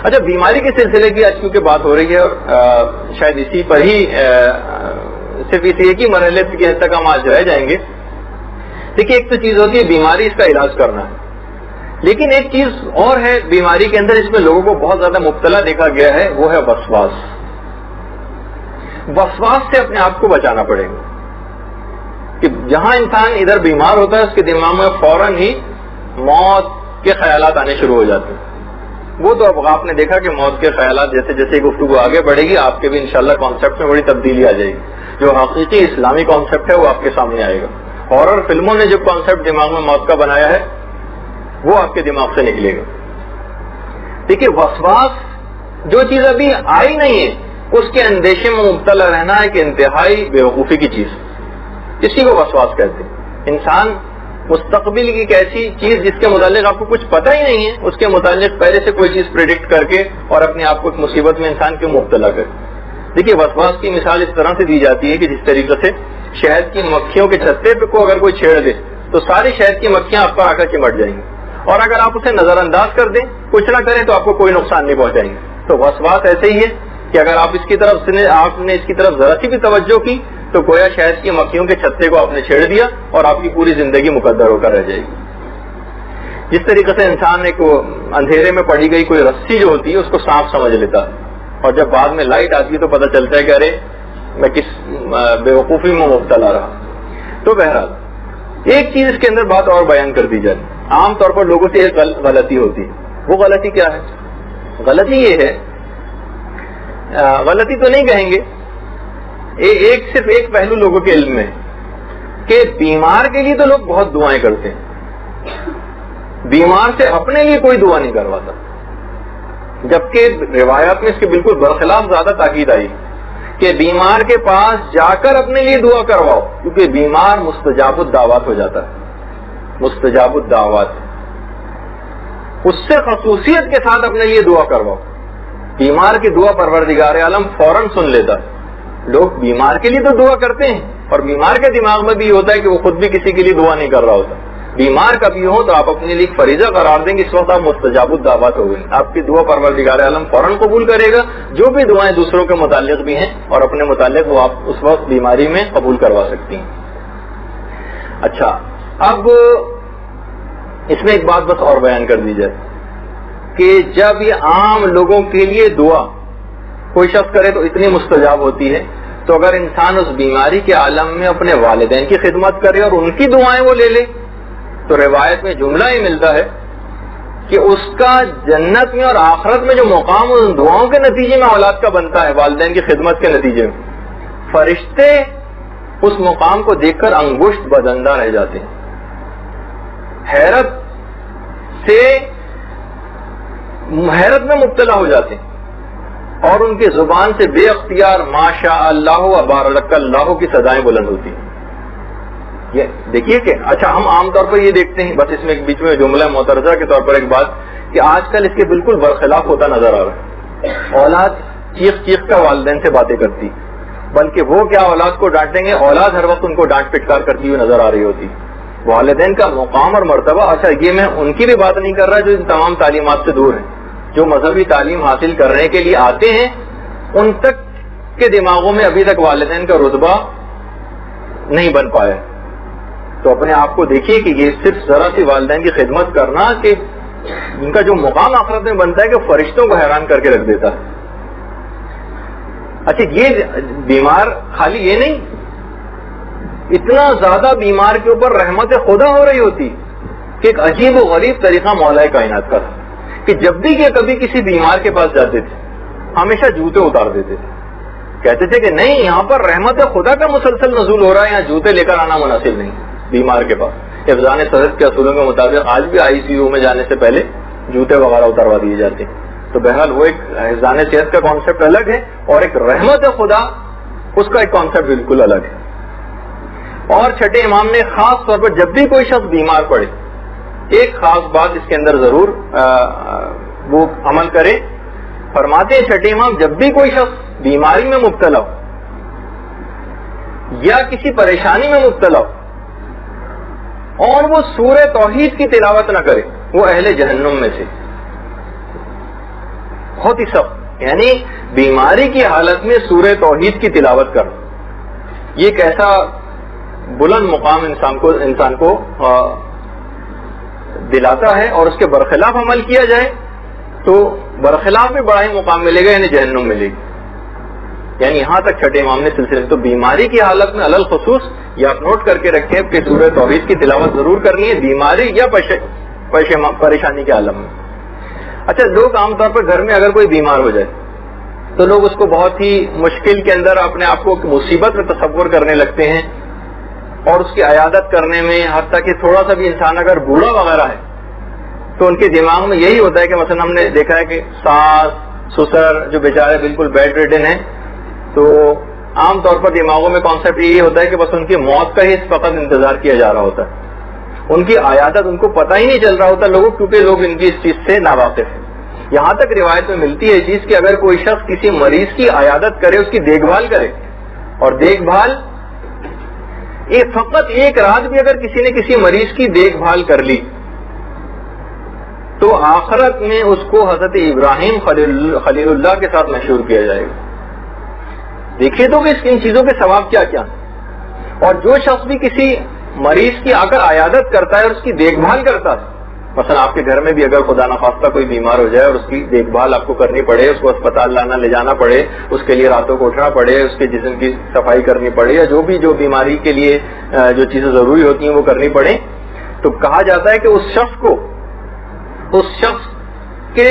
اچھا, بیماری کے سلسلے کی آج کیونکہ بات ہو رہی ہے اور شاید اسی پر ہی صرف اسی ایک ہی مرحلے کی حد تک ہم آج رہ جائیں گے. دیکھیے, ایک تو چیز ہوتی ہے بیماری, اس کا علاج کرنا ہے, لیکن ایک چیز اور ہے بیماری کے اندر, اس میں لوگوں کو بہت زیادہ مبتلا دیکھا گیا ہے, وہ ہے وسواس. وسواس سے اپنے آپ کو بچانا پڑے گا کہ جہاں انسان ادھر بیمار ہوتا ہے اس کے دماغ میں فوراً ہی موت کے خیالات آنے شروع ہو جاتے ہیں. وہ تو اب آپ نے دیکھا کہ موت کے خیالات جیسے جیسے گفتگو آگے بڑھے گی آپ کے بھی انشاءاللہ کانسیپٹ میں بڑی تبدیلی آ جائے گی. جو حقیقی اسلامی کانسیپٹ ہے وہ آپ کے سامنے آئے گا. ہارر فلموں نے جو کانسیپٹ دماغ میں موت کا بنایا ہے وہ آپ کے دماغ سے نکلے گا. دیکھیے, وسواس جو چیز ابھی آئی نہیں ہے اس کے اندیشے میں مبتلا رہنا ایک انتہائی بیوقوفی کی چیز, اسی کو وسواس کہتے ہیں. انسان مستقبل کی ایک ایسی چیز جس کے متعلق آپ کو کچھ پتہ ہی نہیں ہے اس کے متعلق پہلے سے کوئی چیز پریڈکٹ کر کے اور اپنے آپ کو ایک مصیبت میں انسان کیوں مبتلا کرے. دیکھیے, وسواس کی مثال اس طرح سے دی جاتی ہے کہ جس طریقے سے شہد کی مکھیوں کے چھتے پہ کو اگر کوئی چھیڑ دے تو ساری شہد کی مکھیاں آپ پر آ کر چمٹ جائیں گی, اور اگر آپ اسے نظر انداز کر دیں, کچھ نہ کریں تو آپ کو کوئی نقصان نہیں پہنچائیں گے. تو وسواس ایسے ہی ہے کہ اگر آپ اس کی طرف سے آپ نے اس کی طرف ذرا سی بھی توجہ کی تو گویا شہد کی مکھیوں کے چھتے کو آپ نے چھیڑ دیا اور آپ کی پوری زندگی مقدر ہو کر رہ جائے گی. جس طریقے سے انسان ایک اندھیرے میں پڑی گئی کوئی رسی جو ہوتی ہے اس کو سانپ سمجھ لیتا ہے, اور جب بعد میں لائٹ آتی ہے تو پتہ چلتا ہے کہ ارے میں کس بیوقوفی میں مبتلا رہا. تو بہرحال ایک چیز اس کے اندر بات اور بیان کر دی جائے. عام طور پر لوگوں سے ایک غلطی ہوتی ہے, وہ غلطی کیا ہے؟ غلطی یہ ہے, غلطی تو نہیں کہیں گے, صرف ایک پہلو لوگوں کے علم میں کہ بیمار کے لیے تو لوگ بہت دعائیں کرتے ہیں, بیمار سے اپنے لیے کوئی دعا نہیں کرواتا, جبکہ روایات میں اس کے بالکل برخلاف زیادہ تاکید آئی کہ بیمار کے پاس جا کر اپنے لیے دعا کرواؤ, کیونکہ بیمار مستجاب الدعوات ہو جاتا ہے. مستجاب الدعوات, اس سے خصوصیت کے ساتھ اپنے لیے دعا کرواؤ. بیمار کی دعا پروردگار عالم فوراً سن لیتا ہے. لوگ بیمار کے لیے تو دعا کرتے ہیں اور بیمار کے دماغ میں بھی ہوتا ہے کہ وہ خود بھی کسی کے لیے دعا نہیں کر رہا ہوتا, بیمار کبھی ہو تو آپ اپنے لیے ایک فریضہ قرار دیں گے، اس وقت آپ مستجاب الدعوات ہو گئی، آپ کی دعا پروردگار عالم فوراً قبول کرے گا، جو بھی دعائیں دوسروں کے متعلق بھی ہیں اور اپنے متعلق وہ آپ اس وقت بیماری میں قبول کروا سکتی ہیں۔ اچھا، اب اس میں ایک بات بس اور بیان کر دی جائے کہ جب یہ عام لوگوں کے لیے دعا کوئی شخص کرے تو اتنی مستجاب ہوتی ہے، تو اگر انسان اس بیماری کے عالم میں اپنے والدین کی خدمت کرے اور ان کی دعائیں وہ لے لے تو روایت میں جملہ ہی ملتا ہے کہ اس کا جنت میں اور آخرت میں جو مقام ان دعاؤں کے نتیجے میں اولاد کا بنتا ہے، والدین کی خدمت کے نتیجے میں، فرشتے اس مقام کو دیکھ کر انگشت بدندہ رہ جاتے ہیں، حیرت میں مبتلا ہو جاتے ہیں اور ان کی زبان سے بے اختیار ماشاء اللہ و بارک اللہ کی صدائیں بلند ہوتی ہیں۔ یہ دیکھیے کہ اچھا، ہم عام طور پر یہ دیکھتے ہیں، بس اس میں ایک بیچ میں جملہ معترضہ کے طور پر ایک بات کہ آج کل اس کے بالکل برخلاف ہوتا نظر آ رہا ہے۔ اولاد چیخ چیخ کر والدین سے باتیں کرتی، بلکہ وہ کیا اولاد کو ڈانٹیں گے، اولاد ہر وقت ان کو ڈانٹ پٹکار کرتی ہوئی نظر آ رہی ہوتی۔ والدین کا مقام اور مرتبہ، اچھا یہ میں ان کی بھی بات نہیں کر رہا جو ان تمام تعلیمات سے دور ہیں، جو مذہبی تعلیم حاصل کرنے کے لیے آتے ہیں، ان تک کے دماغوں میں ابھی تک والدین کا رتبہ نہیں بن پایا۔ تو اپنے آپ کو دیکھیے کہ یہ صرف ذرا سی والدین کی خدمت کرنا کہ ان کا جو مقام آخرت میں بنتا ہے کہ فرشتوں کو حیران کر کے رکھ دیتا ہے۔ اچھا، یہ بیمار خالی یہ نہیں، اتنا زیادہ بیمار کے اوپر رحمت خدا ہو رہی ہوتی کہ ایک عجیب و غریب طریقہ مولا کائنات کا تھا کہ جب بھی کہ کبھی کسی بیمار کے پاس جاتے تھے ہمیشہ جوتے اتار دیتے تھے، کہتے تھے کہ نہیں، یہاں پر رحمت خدا کا مسلسل نزول ہو رہا ہے، یہاں جوتے لے کر آنا مناسب نہیں بیمار کے پاس۔ حفظان صحت کے اصولوں کے مطابق آج بھی آئی سی یو میں جانے سے پہلے جوتے وغیرہ اتروا دیے جاتے ہیں۔ تو بہرحال وہ ایک حفظان صحت کا کانسیپٹ الگ ہے اور ایک رحمت خدا اس کا ایک کانسیپٹ بالکل الگ ہے۔ اور چھٹے امام نے خاص طور پر جب بھی کوئی شخص بیمار پڑے ایک خاص بات اس کے اندر ضرور وہ عمل کرے۔ فرماتے ہیں چھٹے امام، جب بھی کوئی شخص بیماری میں مبتلا ہو یا کسی پریشانی میں مبتلا ہو اور وہ سورہ توحید کی تلاوت نہ کرے، وہ اہل جہنم میں سے، بہت ہی سخت، یعنی بیماری کی حالت میں سورہ توحید کی تلاوت کرنا، یہ ایک ایسا بلند مقام انسان کو دلاتا ہے، اور اس کے برخلاف عمل کیا جائے تو برخلاف بھی بڑا ہی مقام ملے گا، یعنی جہنم ملے گی۔ یعنی یہاں تک چھٹے امام نے سلسلے تو بیماری کی حالت میں علل خصوص یہ آپ نوٹ کر کے رکھیں کہ سورہ توحید کی تلاوت ضرور کرنی ہے بیماری یا پریشانی کے عالم میں۔ اچھا، لوگ عام طور پر گھر میں اگر کوئی بیمار ہو جائے تو لوگ اس کو بہت ہی مشکل کے اندر اپنے آپ کو مصیبت میں تصور کرنے لگتے ہیں، اور اس کی عیادت کرنے میں حتیٰ کہ تھوڑا سا بھی انسان اگر بوڑھا وغیرہ ہے تو ان کے دماغ میں یہی ہوتا ہے کہ مثلا ہم نے دیکھا ہے کہ ساس سسر جو بیچارے بالکل بیڈ ریڈن ہیں، تو عام طور پر دماغوں میں کانسیپٹ یہی ہوتا ہے کہ بس ان کی موت کا ہی فقط انتظار کیا جا رہا ہوتا ہے، ان کی عیادت ان کو پتہ ہی نہیں چل رہا ہوتا لوگوں، کیونکہ لوگ ان کی اس چیز سے ناواقف ہیں۔ یہاں تک روایت میں ملتی ہے چیز کہ اگر کوئی شخص کسی مریض کی عیادت کرے، اس کی دیکھ بھال کرے، اور دیکھ بھال فقط ایک رات بھی اگر کسی نے کسی مریض کی دیکھ بھال کر لی تو آخرت میں اس کو حضرت ابراہیم خلیل اللہ کے ساتھ مشہور کیا جائے گا۔ دیکھیے تو کہ ان چیزوں کے ثواب کیا کیا، اور جو شخص بھی کسی مریض کی آ کر عیادت کرتا ہے اور اس کی دیکھ بھال کرتا ہے، مثلا آپ کے گھر میں بھی اگر خدا نخواستہ کوئی بیمار ہو جائے اور اس کی دیکھ بھال آپ کو کرنی پڑے، اس کو اسپتال لانا لے جانا پڑے، اس کے لیے راتوں کو اٹھنا پڑے، اس کے جسم کی صفائی کرنی پڑے، یا جو بیماری کے لیے جو چیزیں ضروری ہوتی ہیں وہ کرنی پڑے، تو کہا جاتا ہے کہ اس شخص کے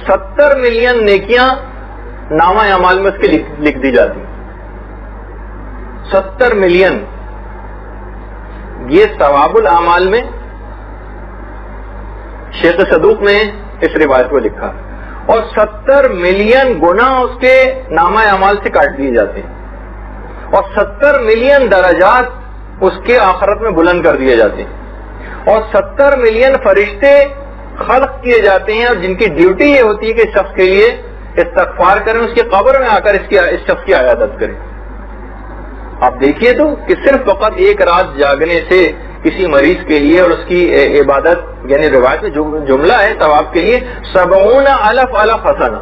70 ملین نیکیاں نامہ اعمال میں اس کے لکھ دی جاتی ہیں۔ 70 ملین، یہ ثواب الاعمال میں شیخ صدوق نے اس روایت کو لکھا، اور 70 ملین گناہ اس کے نامہ اعمال سے کاٹ دیے جاتے ہیں، اور 70 ملین درجات اس کے آخرت میں بلند کر دیے جاتے ہیں، اور 70 ملین فرشتے خلق کیے جاتے ہیں، اور جن کی ڈیوٹی یہ ہوتی ہے کہ اس شخص کے لیے استغفار کریں، اس کی قبر میں آ کر اس شخص کی عیادت کریں۔ آپ دیکھیے تو کہ صرف فقط ایک رات جاگنے سے کسی مریض کے لیے اور اس کی عبادت، یعنی روایت میں جملہ ہے ثواب کے لیے 70,000 حسنہ،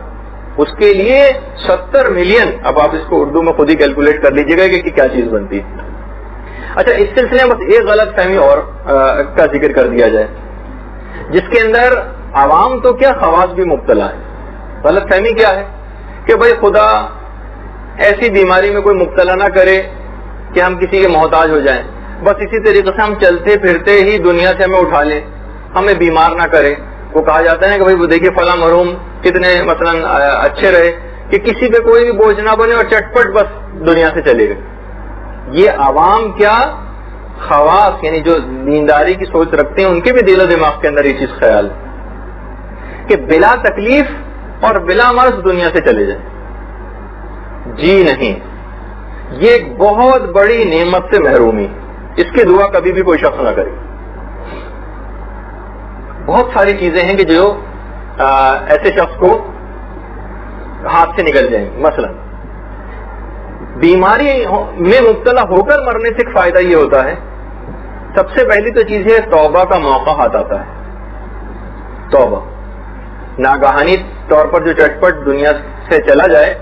اس کے لیے 70 ملین. اب آپ اس کو اردو میں خود ہی کیلکولیٹ کر لیجیے گا کہ کیا چیز بنتی ہے. اچھا، اس سلسلے میں بس ایک غلط فہمی اور کا ذکر کر دیا جائے، جس کے اندر عوام تو کیا خواص بھی مبتلا ہے. غلط فہمی کیا ہے کہ بھائی خدا ایسی بیماری میں کوئی مبتلا نہ کرے کہ ہم کسی کے محتاج ہو جائیں، بس اسی طریقے سے ہم چلتے پھرتے ہی دنیا سے ہمیں اٹھا لیں، ہمیں بیمار نہ کرے. وہ کہا جاتا ہے کہ بھائی وہ دیکھیے فلاں مرحوم کتنے مثلا اچھے رہے کہ کسی پہ کوئی بھی بوجھ نہ بنے اور چٹپٹ بس دنیا سے چلے گئے. یہ عوام کیا خواص یعنی جو دینداری کی سوچ رکھتے ہیں ان کے بھی دل و دماغ کے اندر یہ چیز خیال ہے کہ بلا تکلیف اور بلا مرض دنیا سے چلے جائیں. جی نہیں، یہ ایک بہت بڑی نعمت سے محرومی، اس کی دعا کبھی بھی کوئی شخص نہ کرے. بہت ساری چیزیں ہیں کہ جو ایسے شخص کو ہاتھ سے نکل جائیں گی. مثلا بیماری میں مبتلا ہو کر مرنے سے ایک فائدہ یہ ہوتا ہے، سب سے پہلی تو چیز ہے توبہ کا موقع ہاتھ آتا ہے. توبہ ناگہانی طور پر جو چٹپٹ دنیا سے چلا جائے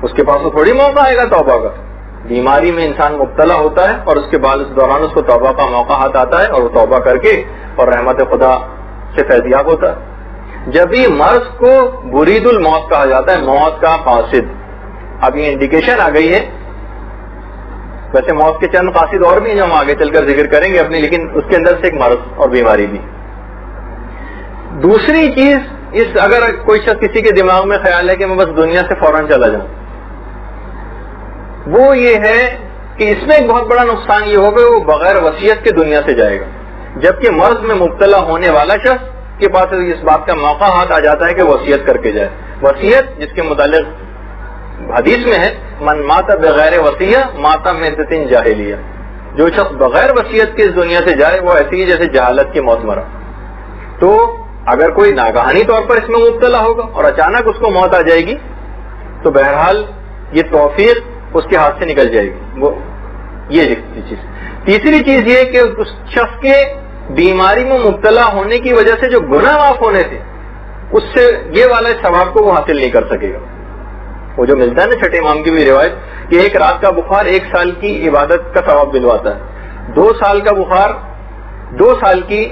اس کے پاس تو تھوڑی موقع آئے گا توبہ کا. بیماری میں انسان مبتلا ہوتا ہے اور اس کے بعد اس دوران اس کو توبہ کا موقع ہاتھ آتا ہے اور وہ توبہ کر کے اور رحمت خدا سے فیضیاب ہوتا ہے. جب یہ مرض کو برید الموت کہا جاتا ہے، موت کا قاصد. اب یہ انڈیکیشن آ گئی ہے، ویسے موت کے چند قاصد اور بھی ہیں جو ہم آگے چل کر ذکر کریں گے اپنی، لیکن اس کے اندر سے ایک مرض اور بیماری بھی. دوسری چیز، اگر کوئی شخص کسی کے دماغ میں خیال ہے کہ میں بس دنیا سے فوراً چلا جاؤں، وہ یہ ہے کہ اس میں ایک بہت بڑا نقصان یہ ہوگا وہ بغیر وصیت کے دنیا سے جائے گا. جبکہ مرض میں مبتلا ہونے والا شخص کے پاس اس بات کا موقع ہاتھ آ جاتا ہے کہ وصیت کر کے جائے. وصیت جس کے متعلق حدیث میں ہے من مات بغیر وصیہ مات میتۃ جاہلیہ، جو شخص بغیر وصیت کے اس دنیا سے جائے وہ ایسی ہی جیسے جہالت کی موت مرا. تو اگر کوئی ناگہانی طور پر اس میں مبتلا ہوگا اور اچانک اس کو موت آ جائے گی تو بہرحال یہ توفیق اس کے ہاتھ سے نکل جائے گی. وہ یہ چیز. تیسری چیز یہ کہ اس شخص کے بیماری میں مبتلا ہونے کی وجہ سے جو گناہ معاف ہونے تھے اس سے یہ والا ثواب کو وہ حاصل نہیں کر سکے گا. وہ جو ملتا ہے نا چھٹے امام کی بھی روایت کہ ایک رات کا بخار 1 سال کی عبادت کا ثواب دلواتا ہے، 2 سال کا بخار 2 سال کی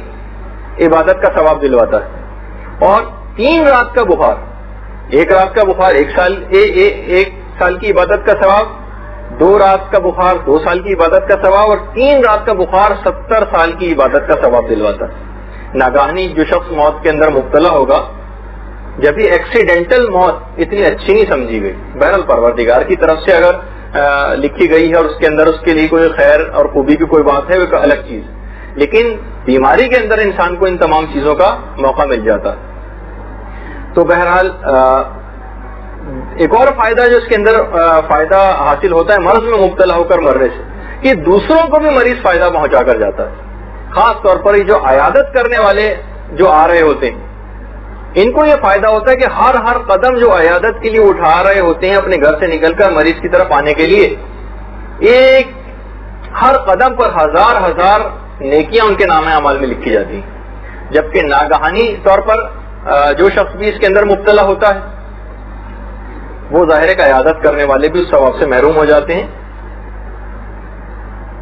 عبادت کا ثواب دلواتا ہے، اور 3 رات کا بخار، 1 رات کا بخار 1 سال کی عبادت کا ثواب، 2 رات کا بخار 2 سال کی عبادت کا ثواب، اور 3 رات کا بخار 70 سال کی عبادت کا ثواب دلواتا ہے. ناگہانی جو شخص موت کے اندر مبتلا ہوگا، جب یہ ایکسیڈنٹل موت اتنی اچھی نہیں سمجھی گئی، بہرحال پروردگار کی طرف سے اگر لکھی گئی ہے اور اس کے اندر اس کے لیے کوئی خیر اور خوبی کی کوئی بات ہے وہ ایک الگ چیز، لیکن بیماری کے اندر انسان کو ان تمام چیزوں کا موقع مل جاتا ہے. تو بہرحال ایک اور فائدہ جو اس کے اندر فائدہ حاصل ہوتا ہے مرض میں مبتلا ہو کر مرنے سے، کہ دوسروں کو بھی مریض فائدہ پہنچا کر جاتا ہے. خاص طور پر یہ جو عیادت کرنے والے جو آ رہے ہوتے ہیں ان کو یہ فائدہ ہوتا ہے کہ ہر قدم جو عیادت کے لیے اٹھا رہے ہوتے ہیں اپنے گھر سے نکل کر مریض کی طرف آنے کے لیے، ایک ہر قدم پر ہزار نیکیاں ان کے نام اعمال میں لکھی جاتی ہیں. جبکہ ناگہانی طور پر جو شخص بھی اس کے اندر مبتلا ہوتا ہے وہ ظاہر کا عیادت کرنے والے بھی اس ثواب سے محروم ہو جاتے ہیں.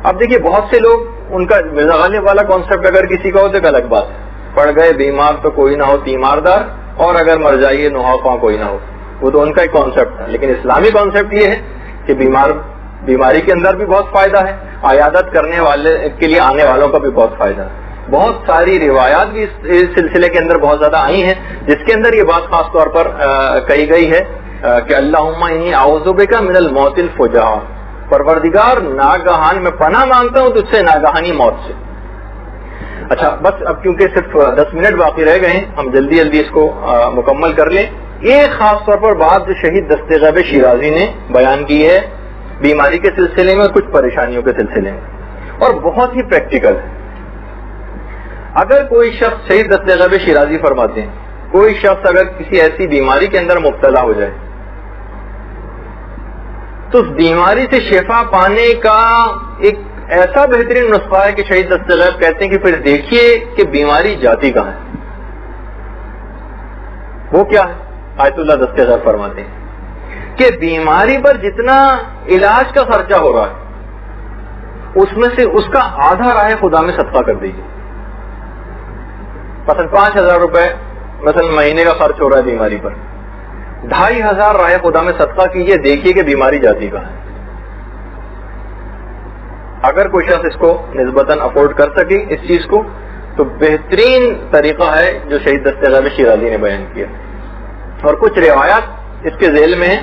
اب دیکھیے بہت سے لوگ ان کا مرزا غالب والا کانسیپٹ اگر کسی کا ہو تو ایک الگ بات ہے، پڑ گئے بیمار تو کوئی نہ ہو تیماردار، اور اگر مر جائیے نوحہ خواہ کوئی نہ ہو. وہ تو ان کا ایک کانسیپٹ ہے، لیکن اسلامی کانسیپٹ یہ ہے کہ بیماری کے اندر بھی بہت فائدہ ہے، عیادت کرنے والے کے لیے آنے والوں کا بھی بہت فائدہ ہے. بہت ساری روایات بھی اس سلسلے کے اندر بہت زیادہ آئی ہیں جس کے اندر یہ بات خاص طور پر کہی گئی ہے کہ اللہم انی اعوذ بک من الموت الفجاع، پروردگار ناگہان میں پناہ مانگتا ہوں تجھ سے ناگہانی موت سے. اچھا بس اب کیونکہ صرف 10 منٹ باقی رہ گئے ہیں ہم جلدی اس کو مکمل کر لیں. ایک خاص طور پر بات جو شہید دست غیب شیرازی نے بیان کی ہے بیماری کے سلسلے میں، کچھ پریشانیوں کے سلسلے میں، اور بہت ہی پریکٹیکل ہے. اگر کوئی شخص شہید دست غیب شیرازی فرماتے ہیں کوئی شخص اگر کسی ایسی بیماری کے اندر مبتلا ہو جائے تو اس بیماری سے شفا پانے کا ایک ایسا بہترین نسخہ ہے کہ شہید دست غیب کہتے ہیں کہ پھر دیکھیے کہ بیماری جاتی کہاں ہے. وہ کیا ہے؟ آیت اللہ دست غیب فرماتے ہیں کہ بیماری پر جتنا علاج کا خرچہ ہو رہا ہے اس میں سے اس کا آدھا راہ خدا میں صدقہ کر دیجیے. مثلا 5,000 روپے مثلا مہینے کا خرچ ہو رہا ہے بیماری پر, 2,500 راہ خدا میں صدقہ کیجیے, دیکھیے کہ بیماری جاتی کہاں ہے. اگر کوئی شخص اس کو نسبتاً افورڈ کر سکے اس چیز کو تو بہترین طریقہ ہے جو شہید دست غیب شیرازی نے بیان کیا. اور کچھ روایات اس کے ذیل میں ہیں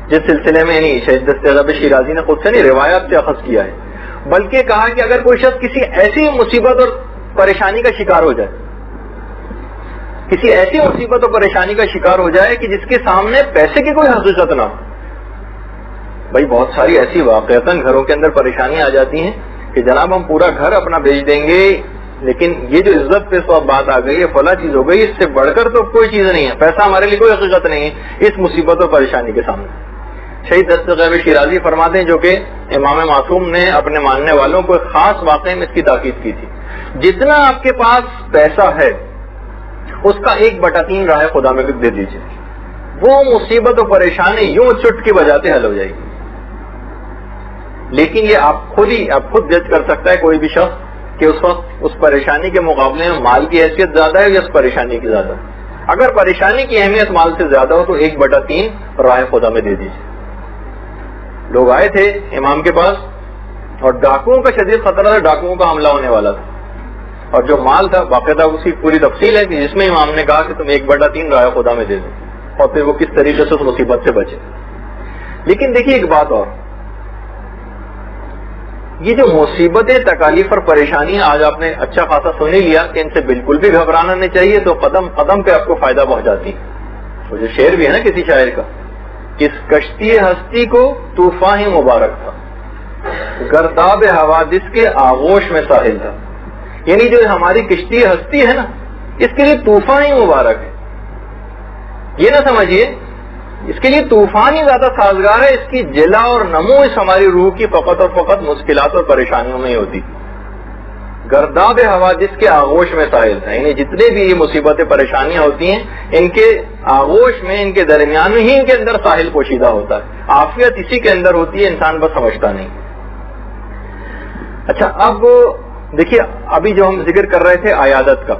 جس سلسلے میں یعنی شہید دست غیب شیرازی نے خود سے نہیں روایات سے اخذ کیا ہے, بلکہ کہا کہ اگر کوئی شخص کسی ایسی مصیبت اور پریشانی کا شکار ہو جائے, کسی ایسی مصیبت اور پریشانی کا شکار ہو جائے کہ جس کے سامنے پیسے کی کوئی حقیقت نہ ہو. بھائی بہت ساری ایسی واقعتاً گھروں کے اندر پریشانی آ جاتی ہیں کہ جناب ہم پورا گھر اپنا بیچ دیں گے, لیکن یہ جو عزت پہ سب بات آ گئی ہے, فلاں چیز ہو گئی, اس سے بڑھ کر تو کوئی چیز نہیں ہے, پیسہ ہمارے لیے کوئی حقیقت نہیں ہے اس مصیبت اور پریشانی کے سامنے. شہید دست غیب شیرازی فرماتے ہیں, جو کہ امام معصوم نے اپنے ماننے والوں کو ایک خاص واقعے میں اس کی تاکید کی تھی, جتنا آپ کے پاس پیسہ ہے اس کا 1/3 راہ خدا میں دے دیجیے, وہ مصیبت و پریشانی یوں چٹکی بجاتے حل ہو جائے گی. لیکن یہ آپ خود جج کر سکتا ہے کوئی بھی شخص کہ اس وقت اس پریشانی کے مقابلے میں مال کی حیثیت زیادہ ہے یا اس پریشانی کی زیادہ ہے. اگر پریشانی کی اہمیت مال سے زیادہ ہو تو 1/3 راہ خدا میں دے دیجیے. لوگ آئے تھے امام کے پاس اور ڈاکوؤں کا شدید خطرہ تھا, ڈاکوؤں کا حملہ ہونے والا تھا, اور جو مال تھا باقاعدہ اس کی پوری تفصیل ہے کہ جس میں امام نے کہا کہ تم 1/3 راہ خدا میں دے دو, اور پھر وہ کس طریقے سے اس مصیبت سے بچے. لیکن دیکھیے ایک بات اور, یہ جو مصیبتیں تکالیف اور پریشانی آج آپ نے اچھا خاصا سن ہی لیا کہ ان سے بالکل بھی گھبرانا نہیں چاہیے, تو قدم قدم پہ آپ کو فائدہ پہنچاتی. وہ جو شعر بھی ہے نا کسی شاعر کا, کس کشتی ہستی کو طوفان ہی مبارک تھا, گرداب حوادث کے آغوش میں ساحل تھا. یعنی جو ہماری کشتی ہستی ہے نا اس کے لیے طوفان ہی مبارک ہے. یہ نہ سمجھیے اس کے لیے طوفان ہی زیادہ سازگار ہے, اس کی جلا اور نمو اس ہماری روح کی فقط اور فقط مشکلات اور پریشانیوں میں ہی ہوتی. گرداب حوادث کے آغوش میں ساحل تھا, یعنی جتنے بھی یہ مصیبتیں پریشانیاں ہوتی ہیں ان کے آغوش میں, ان کے درمیان میں ہی ان کے اندر ساحل پوشیدہ ہوتا ہے. عافیت اسی کے اندر ہوتی ہے, انسان بس سمجھتا نہیں. اچھا اب دیکھیے ابھی جو ہم ذکر کر رہے تھے عیادت کا,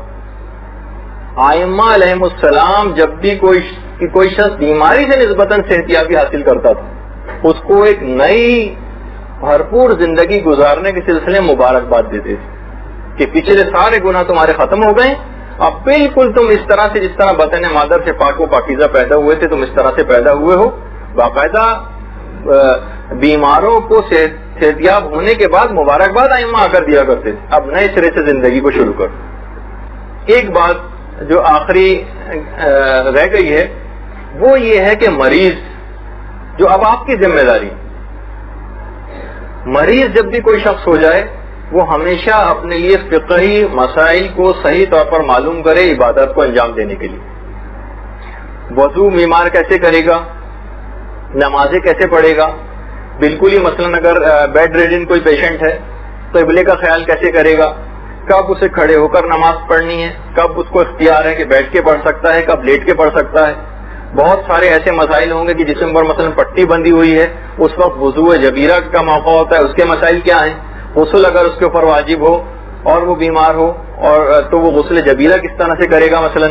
ائمہ علیہم السلام جب بھی کوئی شخص بیماری سے نسبتاً صحتیابی حاصل کرتا تھا اس کو ایک نئی بھرپور زندگی گزارنے کے سلسلے میں مبارکباد دیتے تھے کہ پچھلے سارے گناہ تمہارے ختم ہو گئے, اب بالکل تم اس طرح سے جس طرح بطن مادر سے پاک و پاکیزہ پیدا ہوئے تھے تم اس طرح سے پیدا ہوئے ہو. باقاعدہ بیماروں کو صحتیاب ہونے کے بعد مبارکباد ائمہ آ کر دیا کرتے تھے, اب نئے سرے سے زندگی کو شروع کرو. ایک بات جو آخری رہ گئی ہے وہ یہ ہے کہ مریض جو اب آپ کی ذمہ داری, مریض جب بھی کوئی شخص ہو جائے وہ ہمیشہ اپنے لیے فقہی مسائل کو صحیح طور پر معلوم کرے عبادت کو انجام دینے کے لیے. وضو بیمار کیسے کرے گا, نمازیں کیسے پڑھے گا, بالکل ہی مثلاً اگر بیڈ ریڈن کوئی پیشنٹ ہے تو قبلے کا خیال کیسے کرے گا, کب اسے کھڑے ہو کر نماز پڑھنی ہے, کب اس کو اختیار ہے کہ بیٹھ کے پڑھ سکتا ہے, کب لیٹ کے پڑھ سکتا ہے. بہت سارے ایسے مسائل ہوں گے کہ جسم پر مثلا پٹی بندھی ہوئی ہے اس وقت وضو جبیرہ کا موقع ہوتا ہے, اس کے مسائل کیا ہیں. غسل اگر اس کے اوپر واجب ہو اور وہ بیمار ہو اور تو وہ غسل جبیرہ کس طرح سے کرے گا, مثلا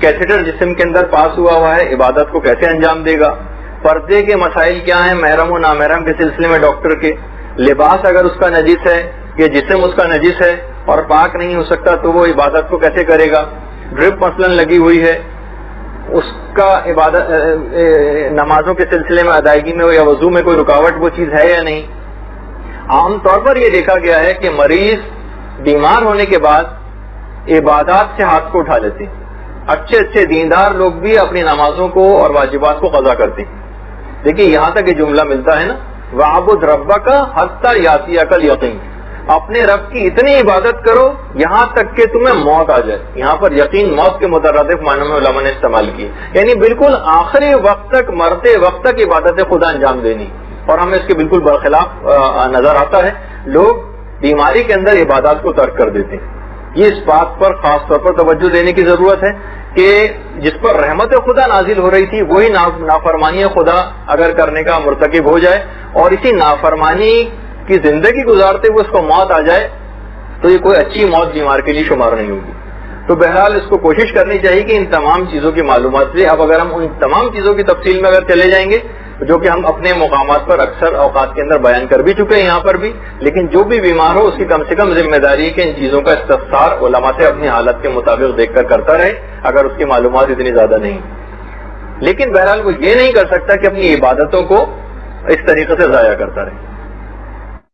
کیتھیٹر جسم کے اندر پاس ہوا ہے عبادت کو کیسے انجام دے گا. پردے کے مسائل کیا ہیں محرم و نامحرم کے سلسلے میں ڈاکٹر کے. لباس اگر اس کا نجس ہے یا جسم اس کا نجس ہے اور پاک نہیں ہو سکتا تو وہ عبادت کو کیسے کرے گا. ڈرپ مثلا لگی ہوئی ہے اس کا عبادت نمازوں کے سلسلے میں ادائیگی میں یا وضو میں کوئی رکاوٹ وہ چیز ہے یا نہیں. عام طور پر یہ دیکھا گیا ہے کہ مریض بیمار ہونے کے بعد عبادات سے ہاتھ کو اٹھا لیتے. اچھے اچھے دیندار لوگ بھی اپنی نمازوں کو اور واجبات کو قضا کرتے. دیکھیے یہاں تک یہ جملہ ملتا ہے نا, وَعْبُدْ رَبَّكَ حَتَّى يَأْتِيَكَ الْيَقِينُ, اپنے رب کی اتنی عبادت کرو یہاں تک کہ تمہیں موت آ جائے. یہاں پر یقین موت کے مترادف معنوں میں علماء نے استعمال کی, یعنی بالکل آخری وقت تک, مرتے وقت تک عبادت خدا انجام دینی. اور ہمیں اس کے بالکل برخلاف نظر آتا ہے. لوگ بیماری کے اندر عبادات کو ترک کر دیتے ہیں. یہ اس بات پر خاص طور پر توجہ دینے کی ضرورت ہے کہ جس پر رحمت خدا نازل ہو رہی تھی وہی نافرمانی خدا اگر کرنے کا مرتکب ہو جائے اور اسی نافرمانی کی زندگی گزارتے ہوئے اس کو موت آ جائے تو یہ کوئی اچھی موت بیمار کے لیے شمار نہیں ہوگی. تو بہرحال اس کو کوشش کرنی چاہیے کہ ان تمام چیزوں کی معلومات سے اب اگر ہم ان تمام چیزوں کی تفصیل میں اگر چلے جائیں گے جو کہ ہم اپنے مقامات پر اکثر اوقات کے اندر بیان کر بھی چکے ہیں یہاں پر بھی, لیکن جو بھی بیمار ہو اس کی کم سے کم ذمہ داری ہے کہ ان چیزوں کا استفسار علماء سے اپنی حالت کے مطابق دیکھ کر کرتا رہے اگر اس کی معلومات اتنی زیادہ نہیں. لیکن بہرحال وہ یہ نہیں کر سکتا کہ اپنی عبادتوں کو اس طریقے سے ضائع کرتا رہے.